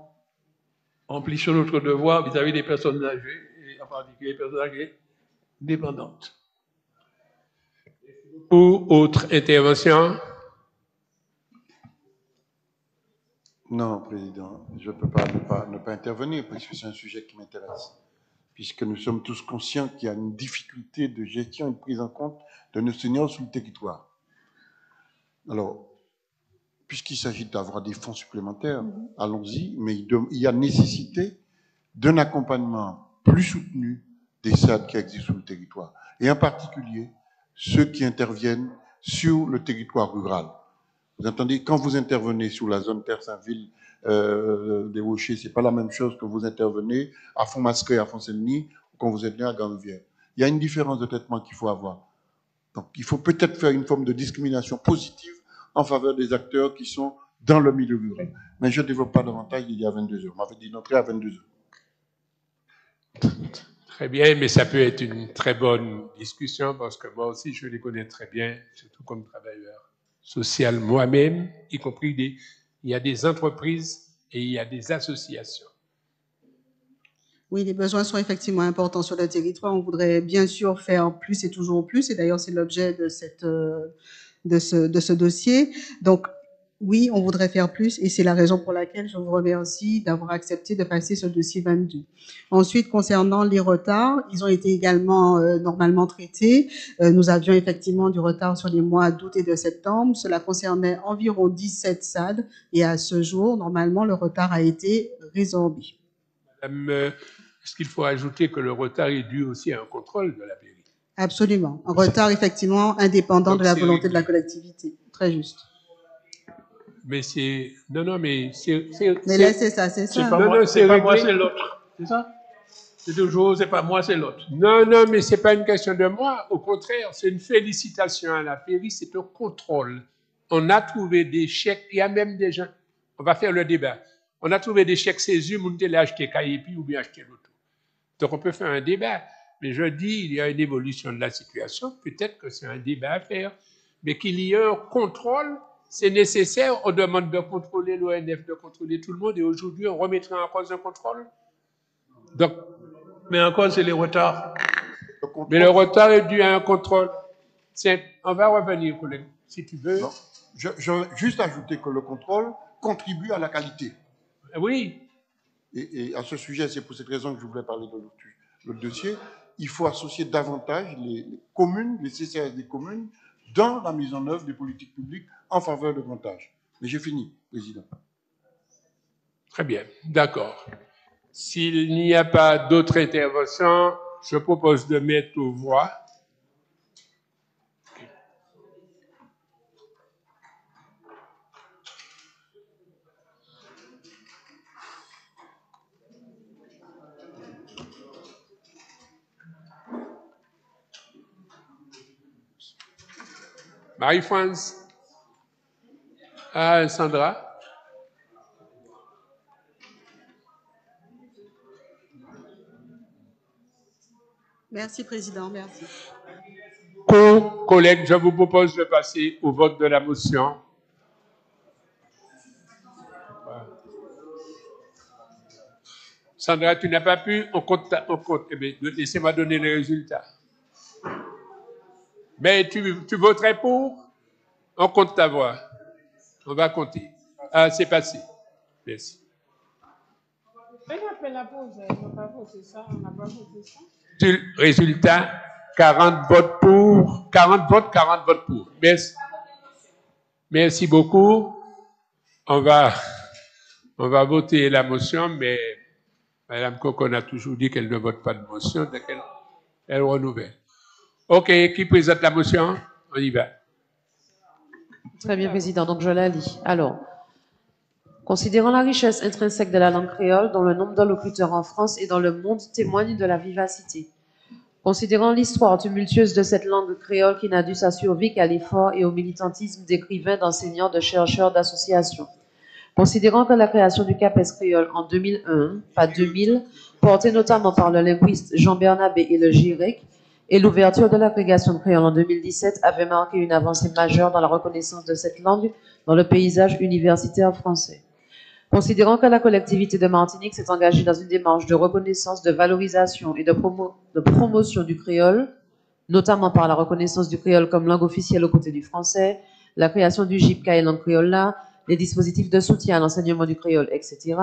remplissions notre devoir vis-à-vis des personnes âgées, et en particulier les personnes âgées dépendantes. Ou autre intervention? Non, Président, je ne peux pas ne pas intervenir parce que c'est un sujet qui m'intéresse. Puisque nous sommes tous conscients qu'il y a une difficulté de gestion et de prise en compte de nos seniors sur le territoire. Alors, puisqu'il s'agit d'avoir des fonds supplémentaires, allons-y, mais il y a nécessité d'un accompagnement plus soutenu des SAD qui existent sur le territoire, et en particulier ceux qui interviennent sur le territoire rural. Vous entendez, quand vous intervenez sur la zone Terre-Saint-Ville des Rochers, ce n'est pas la même chose que vous intervenez à Font-Masquet, à Font-Saint-Denis, ou quand vous êtes là à Grande-Rivière. Il y a une différence de traitement qu'il faut avoir. Donc, il faut peut-être faire une forme de discrimination positive en faveur des acteurs qui sont dans le milieu rural. Mais je ne développe pas davantage, il y a 22 heures. On m'avait dit d'entrer à 22 heures. Très bien, mais ça peut être une très bonne discussion parce que moi aussi, je les connais très bien, surtout comme travailleur social moi-même, y compris il y a des entreprises et il y a des associations. Oui, les besoins sont effectivement importants sur le territoire. On voudrait bien sûr faire plus et toujours plus, et d'ailleurs c'est l'objet de ce dossier. Donc oui, on voudrait faire plus, et c'est la raison pour laquelle je vous remercie d'avoir accepté de passer ce dossier 22. Ensuite, concernant les retards, ils ont été également normalement traités. Nous avions effectivement du retard sur les mois d'août et de septembre. Cela concernait environ 17 SAD, et à ce jour, normalement, le retard a été résorbé. Madame, est-ce qu'il faut ajouter que le retard est dû aussi à un contrôle de la mairie? Absolument. Un retard effectivement indépendant Donc, de la c'est volonté de la réglé. collectivité. Très juste. Mais c'est... Non, mais c'est... Mais là, c'est ça, c'est C'est ça. pas Non, moi, non, c'est pas moi, réglé. c'est l'autre. C'est ça? C'est toujours, c'est pas moi, c'est l'autre. Non, non, mais c'est pas une question de moi. Au contraire, c'est une félicitation à la mairie, c'est un contrôle. On a trouvé des chèques, il y a même des gens... On va faire le débat. On a trouvé des chèques césures, on peut les acheter KIP ou bien acheter l'auto. Donc on peut faire un débat. Mais je dis, il y a une évolution de la situation. Peut-être que c'est un débat à faire. Mais qu'il y ait un contrôle, c'est nécessaire. On demande de contrôler l'ONF, de contrôler tout le monde. Et aujourd'hui, on remettrait en cause un contrôle. Donc, Mais encore, c'est les retards. mais le retard est dû à un contrôle. Tiens, on va revenir, collègue, si tu veux. Non. Je veux juste ajouter que le contrôle contribue à la qualité. Oui. Et à ce sujet, c'est pour cette raison que je voulais parler de le dossier. Il faut associer davantage les communes, les CCAS des communes, dans la mise en œuvre des politiques publiques en faveur de grand âge. Mais j'ai fini, Président. Très bien, d'accord. S'il n'y a pas d'autres interventions, je propose de mettre aux voix. Marie-France. Ah, Sandra. Merci, Président. Merci. Collègues, je vous propose de passer au vote de la motion. Sandra, tu n'as pas pu, on compte. Eh bien, laissez-moi donner les résultats. Mais tu voterais pour? On compte ta voix. On va compter. Ah, c'est passé. Merci. Après la pause, on n'a pas voté ça, on n'a pas voté ça. Résultat, 40 votes pour, 40 votes pour. Merci. Merci beaucoup. On va voter la motion, mais Mme Cocon a toujours dit qu'elle ne vote pas de motion, donc elle renouvelle. OK, qui présente la motion? On y va. Très bien, Président. Donc, je la lis. Alors, considérant la richesse intrinsèque de la langue créole, dont le nombre de locuteurs en France et dans le monde témoigne de la vivacité. Considérant l'histoire tumultueuse de cette langue créole qui n'a dû sa survie qu'à l'effort et au militantisme d'écrivains, d'enseignants, de chercheurs, d'associations. Considérant que la création du CAPES créole en 2001, pas 2000, portée notamment par le linguiste Jean Bernabé et le GIREC, et l'ouverture de l'agrégation de créole en 2017 avait marqué une avancée majeure dans la reconnaissance de cette langue dans le paysage universitaire français. Considérant que la collectivité de Martinique s'est engagée dans une démarche de reconnaissance, de valorisation et de promotion du créole, notamment par la reconnaissance du créole comme langue officielle aux côtés du français, la création du GIPCA et langue créole, les dispositifs de soutien à l'enseignement du créole, etc.,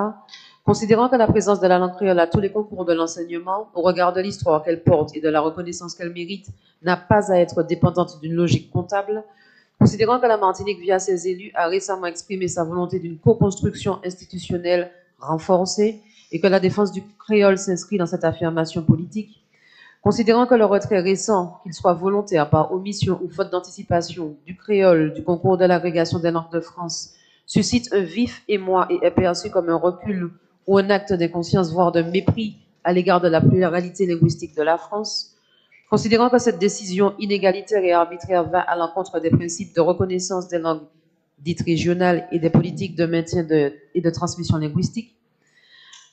considérant que la présence de la langue créole à tous les concours de l'enseignement, au regard de l'histoire qu'elle porte et de la reconnaissance qu'elle mérite, n'a pas à être dépendante d'une logique comptable, considérant que la Martinique, via ses élus, a récemment exprimé sa volonté d'une co-construction institutionnelle renforcée et que la défense du créole s'inscrit dans cette affirmation politique, considérant que le retrait récent, qu'il soit volontaire par omission ou faute d'anticipation du créole du concours de l'agrégation des langues de France, suscite un vif émoi et est perçu comme un recul ou un acte d'inconscience, voire de mépris à l'égard de la pluralité linguistique de la France, considérant que cette décision inégalitaire et arbitraire va à l'encontre des principes de reconnaissance des langues dites régionales et des politiques de maintien et de transmission linguistique,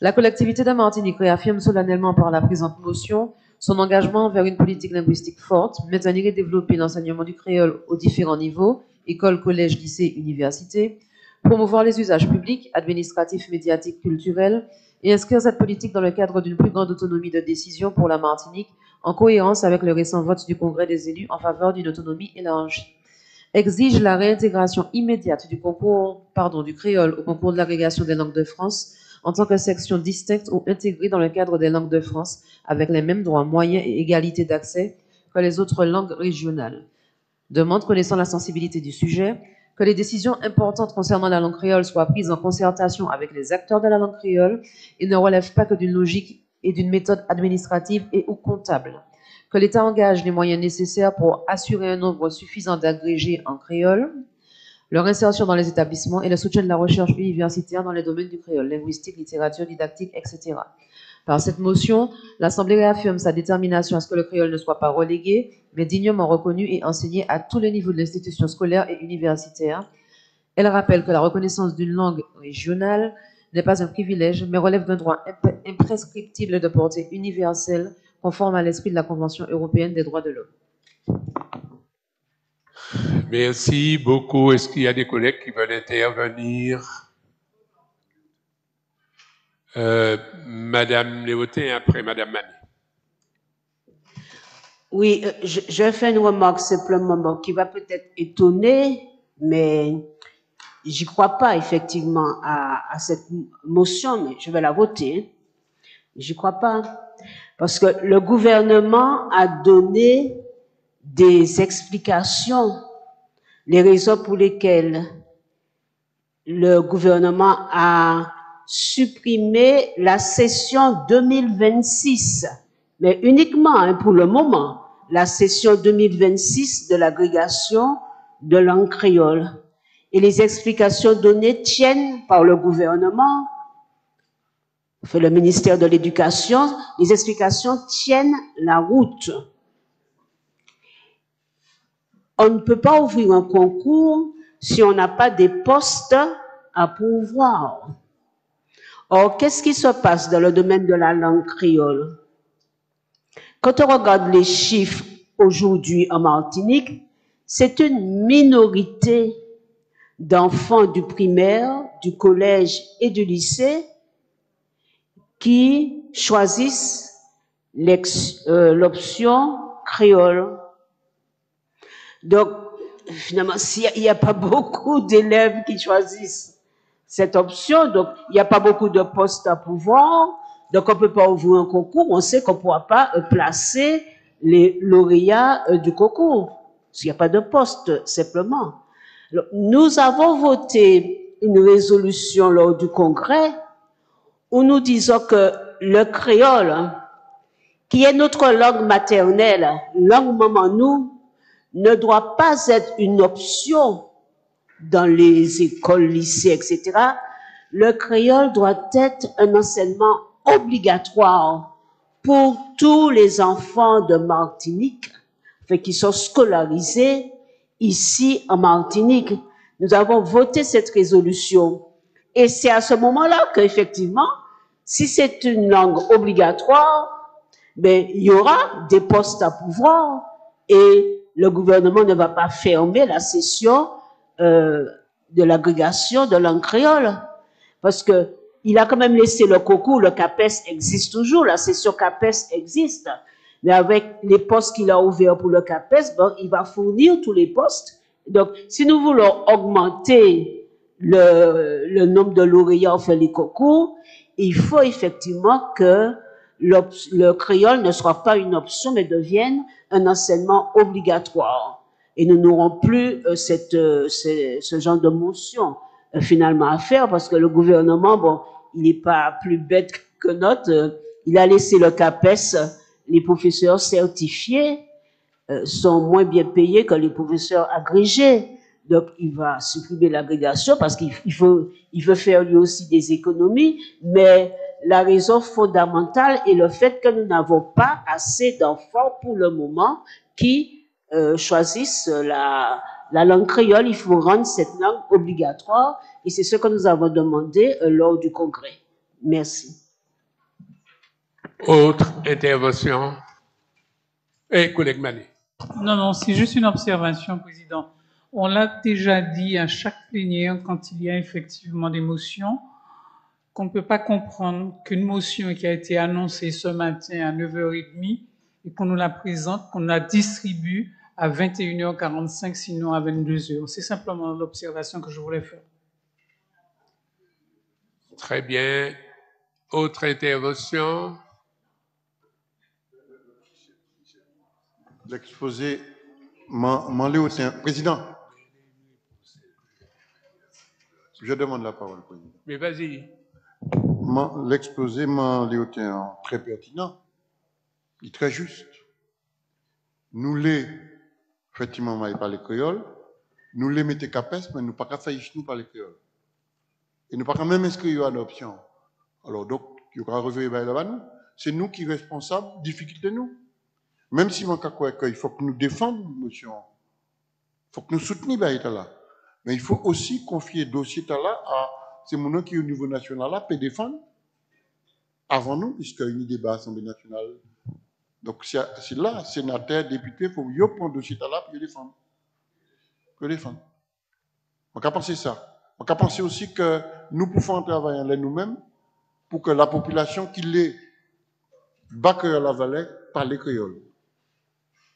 la collectivité de Martinique réaffirme solennellement par la présente motion son engagement vers une politique linguistique forte, maintenir et développer l'enseignement du créole aux différents niveaux, école, collège, lycée, université, promouvoir les usages publics, administratifs, médiatiques, culturels, et inscrire cette politique dans le cadre d'une plus grande autonomie de décision pour la Martinique, en cohérence avec le récent vote du Congrès des élus en faveur d'une autonomie élargie. Exige la réintégration immédiate du créole au concours de l'agrégation des langues de France en tant que section distincte ou intégrée dans le cadre des langues de France avec les mêmes droits, moyens et égalité d'accès que les autres langues régionales. Demande, connaissant la sensibilité du sujet, que les décisions importantes concernant la langue créole soient prises en concertation avec les acteurs de la langue créole et ne relèvent pas que d'une logique et d'une méthode administrative et ou comptable. Que l'État engage les moyens nécessaires pour assurer un nombre suffisant d'agrégés en créole, leur insertion dans les établissements et le soutien de la recherche universitaire dans les domaines du créole, linguistique, littérature, didactique, etc. Par cette motion, l'Assemblée réaffirme sa détermination à ce que le créole ne soit pas relégué, mais dignement reconnu et enseigné à tous les niveaux de l'institution scolaire et universitaire. Elle rappelle que la reconnaissance d'une langue régionale n'est pas un privilège, mais relève d'un droit imprescriptible de portée universelle, conforme à l'esprit de la Convention européenne des droits de l'homme. Merci beaucoup. Est-ce qu'il y a des collègues qui veulent intervenir? Madame Léotin, après Madame Mané. Oui, je fais une remarque simplement qui va peut-être étonner, mais j'y crois pas effectivement à cette motion, mais je vais la voter. J'y crois pas. Parce que le gouvernement a donné des explications, les raisons pour lesquelles le gouvernement a supprimé la session 2026, mais uniquement pour le moment, la session 2026 de l'agrégation de langue créole. Et les explications données tiennent par le gouvernement, le ministère de l'Éducation, les explications tiennent la route. On ne peut pas ouvrir un concours si on n'a pas des postes à pourvoir. Or, qu'est-ce qui se passe dans le domaine de la langue créole? Quand on regarde les chiffres aujourd'hui en Martinique, c'est une minorité d'enfants du primaire, du collège et du lycée qui choisissent l'option créole. Donc, finalement, s'il n'y a pas beaucoup d'élèves qui choisissent cette option, donc il n'y a pas beaucoup de postes à pouvoir, donc on ne peut pas ouvrir un concours, on sait qu'on ne pourra pas placer les lauréats du concours, parce qu'il n'y a pas de poste, simplement. Alors, nous avons voté une résolution lors du Congrès où nous disons que le créole, qui est notre langue maternelle, langue maman nous, ne doit pas être une option dans les écoles, lycées, etc. Le créole doit être un enseignement obligatoire pour tous les enfants de Martinique, qui sont scolarisés ici en Martinique. Nous avons voté cette résolution. Et c'est à ce moment-là qu'effectivement, si c'est une langue obligatoire, ben, il y aura des postes à pouvoir et le gouvernement ne va pas fermer la session de l'agrégation de langue créole. Parce que il a quand même laissé le concours, le CAPES existe toujours, la session CAPES existe. Mais avec les postes qu'il a ouverts pour le CAPES, bon, il va fournir tous les postes. Donc, si nous voulons augmenter le nombre de lauréats enfin les concours, il faut effectivement que le créole ne soit pas une option, mais devienne un enseignement obligatoire. Et nous n'aurons plus ce genre de motion finalement à faire, parce que le gouvernement, bon, il n'est pas plus bête que notre. Il a laissé le CAPES, les professeurs certifiés sont moins bien payés que les professeurs agrégés. Donc, il va supprimer l'agrégation parce qu'il veut faire lui aussi des économies, mais la raison fondamentale est le fait que nous n'avons pas assez d'enfants pour le moment qui choisissent la langue créole. Il faut rendre cette langue obligatoire et c'est ce que nous avons demandé lors du congrès. Merci. Autre intervention? Collègue Mané. Non, c'est juste une observation, Président. On l'a déjà dit à chaque plénière quand il y a effectivement des motions, qu'on ne peut pas comprendre qu'une motion qui a été annoncée ce matin à 9h30 et qu'on nous la présente, qu'on la distribue à 21h45, sinon à 22h. C'est simplement l'observation que je voulais faire. Très bien. Autre intervention? L'exposé, Président, je demande la parole, Président. Mais vas-y. L'exposé, Léotin, très pertinent, il est très juste. Nous les, effectivement, par les créoles, nous les mettons CAPES, mais nous ne pouvons pas faire nous par les créoles. Et nous ne pouvons pas même inscrire à l'option. Alors, donc, il y aura revenir là-bas, nous. C'est nous qui sommes responsables, difficulté nous. Même si il faut que nous défendions, monsieur, il faut que nous soutenions là. Mais il faut aussi confier le dossier là à ces gens qui, au niveau national, là, peuvent défendre avant nous, puisqu'il y a un débat à l'Assemblée nationale. Donc, c'est là, sénateur, député, il faut prendre le dossier là pour le défendre. Pour le défendre. On peut penser ça. On peut penser aussi que nous pouvons travailler nous-mêmes pour que la population qui les bat que la vallée parle créole.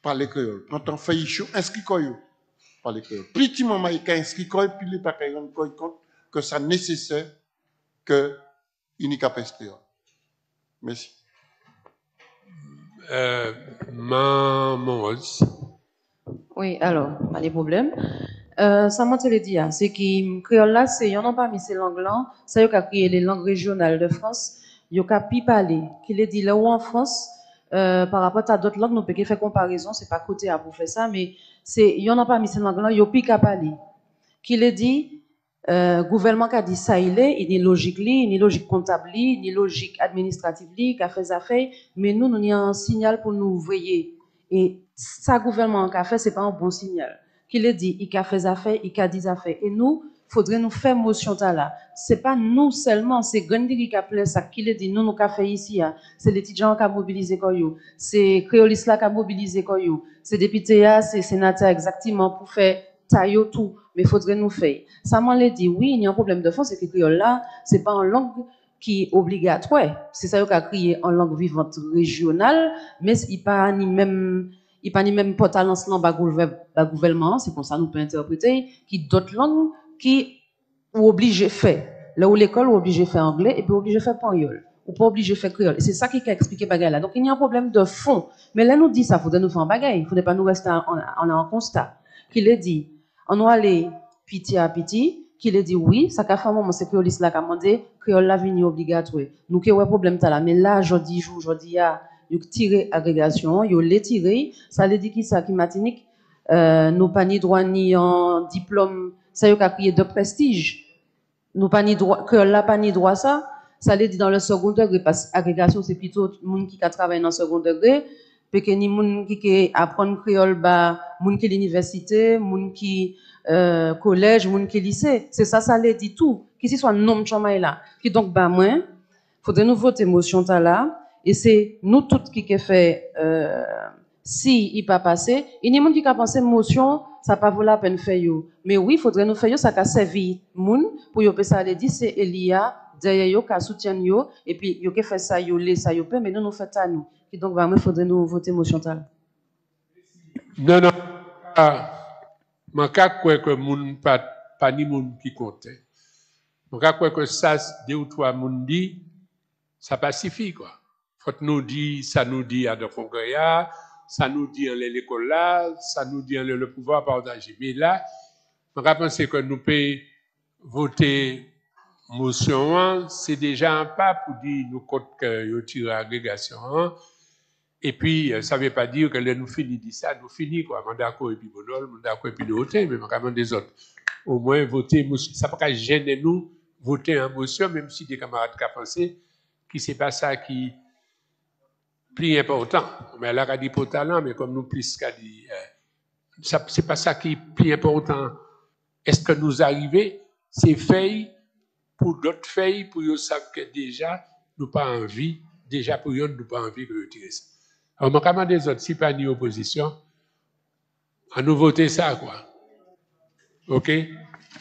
Par les créoles. Quand on fait chaud, inscrit koyo par les créoles. Plus petit moment il inscrit koyo, puis il pas rendre compte que ça nécessaire que il pas créole. Merci. Oui, alors, pas de problème. Ça m'a te dit, c'est que créole là, c'est y'en a pas mis ces langues là, ça y a créé les langues régionales de France, y a pi parler, qui les dit là où en France. Par rapport à d'autres langues, nous pouvons faire comparaison, c'est pas côté à pour faire ça, mais c'est, il y en a pas mis ces langues-là, il y a plus qu'à parler. Qui le dit, gouvernement qui a dit ça, il est logique, il est logique comptable, il est logique administrative, qui a fait affaires, mais nous, nous y a un signal pour nous veiller. Et ça, gouvernement qui a fait, c'est pas un bon signal. Qui le dit, il a fait affaires, il a dit affaires. Et nous, faudrait nous faire motion là. C'est pas nous seulement, c'est Gandhi qui a fait ça, qui le dit, nous qu'a fait ici, c'est les étudiants qui a mobilisé koyo, c'est créolistes là qui a mobilisé koyo, c'est députés, c'est sénateurs exactement pour faire taille tout, mais faudrait nous faire. Ça m'en l'a dit, oui, il y a un problème de fond, c'est que créole là, c'est pas en langue qui est obligatoire. C'est ça qui a créé en langue vivante régionale, mais il pas ni même portalance dans le gouvernement, c'est comme ça nous peut interpréter, qui d'autres langues qui ou obligé faire. Là où l'école ou obligé faire anglais et puis obligé faire espagnol ou pas obligé faire créole. Et c'est ça qui a expliqué bagaille là. Donc il y a un problème de fond. Mais là nous dit ça, faudrait nous faire un bagaille. Il faudrait pas nous rester en un constat. Qui le dit, on doit aller petit à petit. Qui le dit oui, ça qu'a fait un moment c'est créoliste là qui a demandé créole la vini obligatoire. Nous qui ouais problème là. Mais là jodi yo tiré agrégation, yo les tiré, ça le dit qui ça qui Martinique nous pas ni droit ni en diplôme. Ça y a créé de prestige. Nous pas ni droit, que là pas ni droit ça. Ça l'est dit dans le second degré parce qu'agrégation c'est plutôt monde qui travaille dans le second degré, puis que ni monde qui apprendre créole ba, monde qui l'université, monde qui collège, monde qui lycée. C'est ça l'est dit tout. Qui soit nom chamaï là. Qui donc ba moins, faudrait nous voter motion ta là Et c'est nous toutes qui fait, si il pas passé, il y a des gens qui a pensé motion, ça pas vaut la peine faire yo. Mais oui, il faudrait nous faire yo, ça a servi moun pour yo ça aller dire c'est Elia derrière yo qui soutient yo et puis yo qui fait ça yo les ça yo peut mais nous fait ça nous. Et donc vraiment il faudrait nous voter motion tal. Non non. Je crois que moun pas ni moun qui compte. Je crois que ça deux ou trois moun dit ça pacifie quoi. Faut nous dire ça nous dit à de congrès, ça nous dit à l'école là, ça nous dit à le pouvoir partagé. Mais là, je pense que nous pouvons voter motion, c'est déjà un pas pour dire nous compte que nous tirons l'agrégation. Et puis, ça ne veut pas dire que nous finissons de ça, nous finissons quoi. Je d'accord et puis bonol, je d'accord et puis de voter, mais je des autres. Au moins voter motion, ça ne peut pas gêner nous voter en motion, même si des camarades qui pensé que ce n'est pas ça qui plus important. Mais là, on dit pour talent, mais comme nous plus qu'a dit, c'est pas ça qui est plus important. Est-ce que nous arrivons, c'est fait pour d'autres faits, pour eux savent que déjà, nous pas envie, déjà pour eux, nous pas envie de retirer ça. Alors, je demande des autres, si pas ni opposition, à nous voter ça, quoi. OK?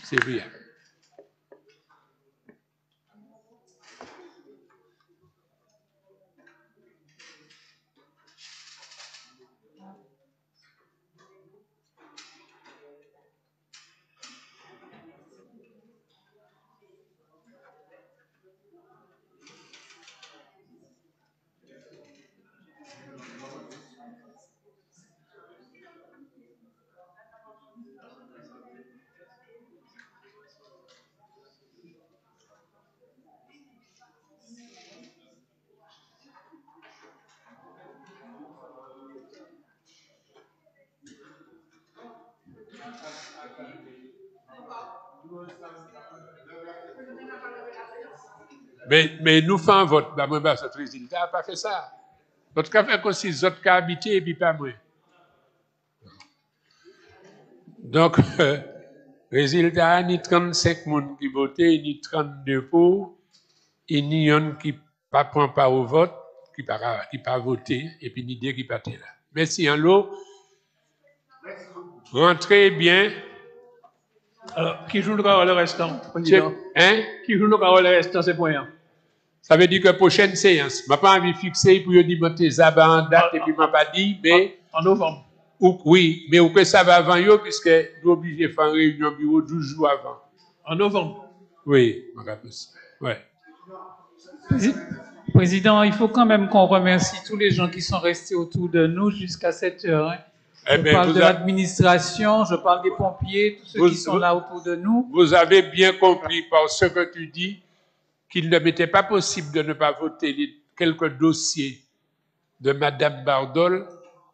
C'est bien. Mais nous faisons un vote. Bah, moi, ce résultat n'a pas fait ça. Notre cas fait aussi, les autres cas habités et puis pas moi. Donc, résultat, ni 35 personnes qui votaient, ni 32 pour, et ni un qui ne prend pas au vote, qui ne pas voté, et puis ni deux qui pas là. Merci, en l'eau. Rentrez bien. Alors, qui joue le rôle restant, président? Hein? Qui joue le rôle restant, c'est point. Ça veut dire que prochaine séance, je n'ai pas envie de fixer pour dire que ça va en date et puis je ne pas dit, mais. En novembre. Oui, mais que ça va avant, puisque nous sommes obligés de faire une réunion bureau 12 jours avant. En novembre? Oui, je rappelle ça. Ouais. Président, il faut quand même qu'on remercie tous les gens qui sont restés autour de nous jusqu'à cette heure. Hein. Je parle de l'administration, je parle des pompiers, tous ceux qui sont là autour de nous. Vous avez bien compris par ce que tu dis qu'il ne m'était pas possible de ne pas voter quelques dossiers de Mme Bardol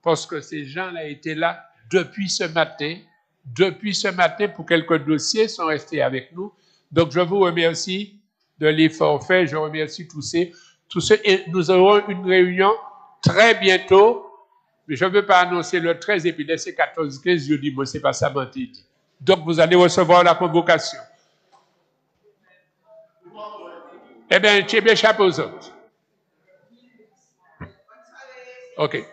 parce que ces gens-là étaient là depuis ce matin. Depuis ce matin, pour quelques dossiers, sont restés avec nous. Donc, je vous remercie de l'effort fait. Je remercie tous ceux. Et nous aurons une réunion très bientôt. Mais je ne veux pas annoncer le 13 et puis laisser 14-15, je dis, moi, ce n'est pas ça, dit. Donc, vous allez recevoir la convocation. Eh bien, tu es bien chapeau aux autres. OK.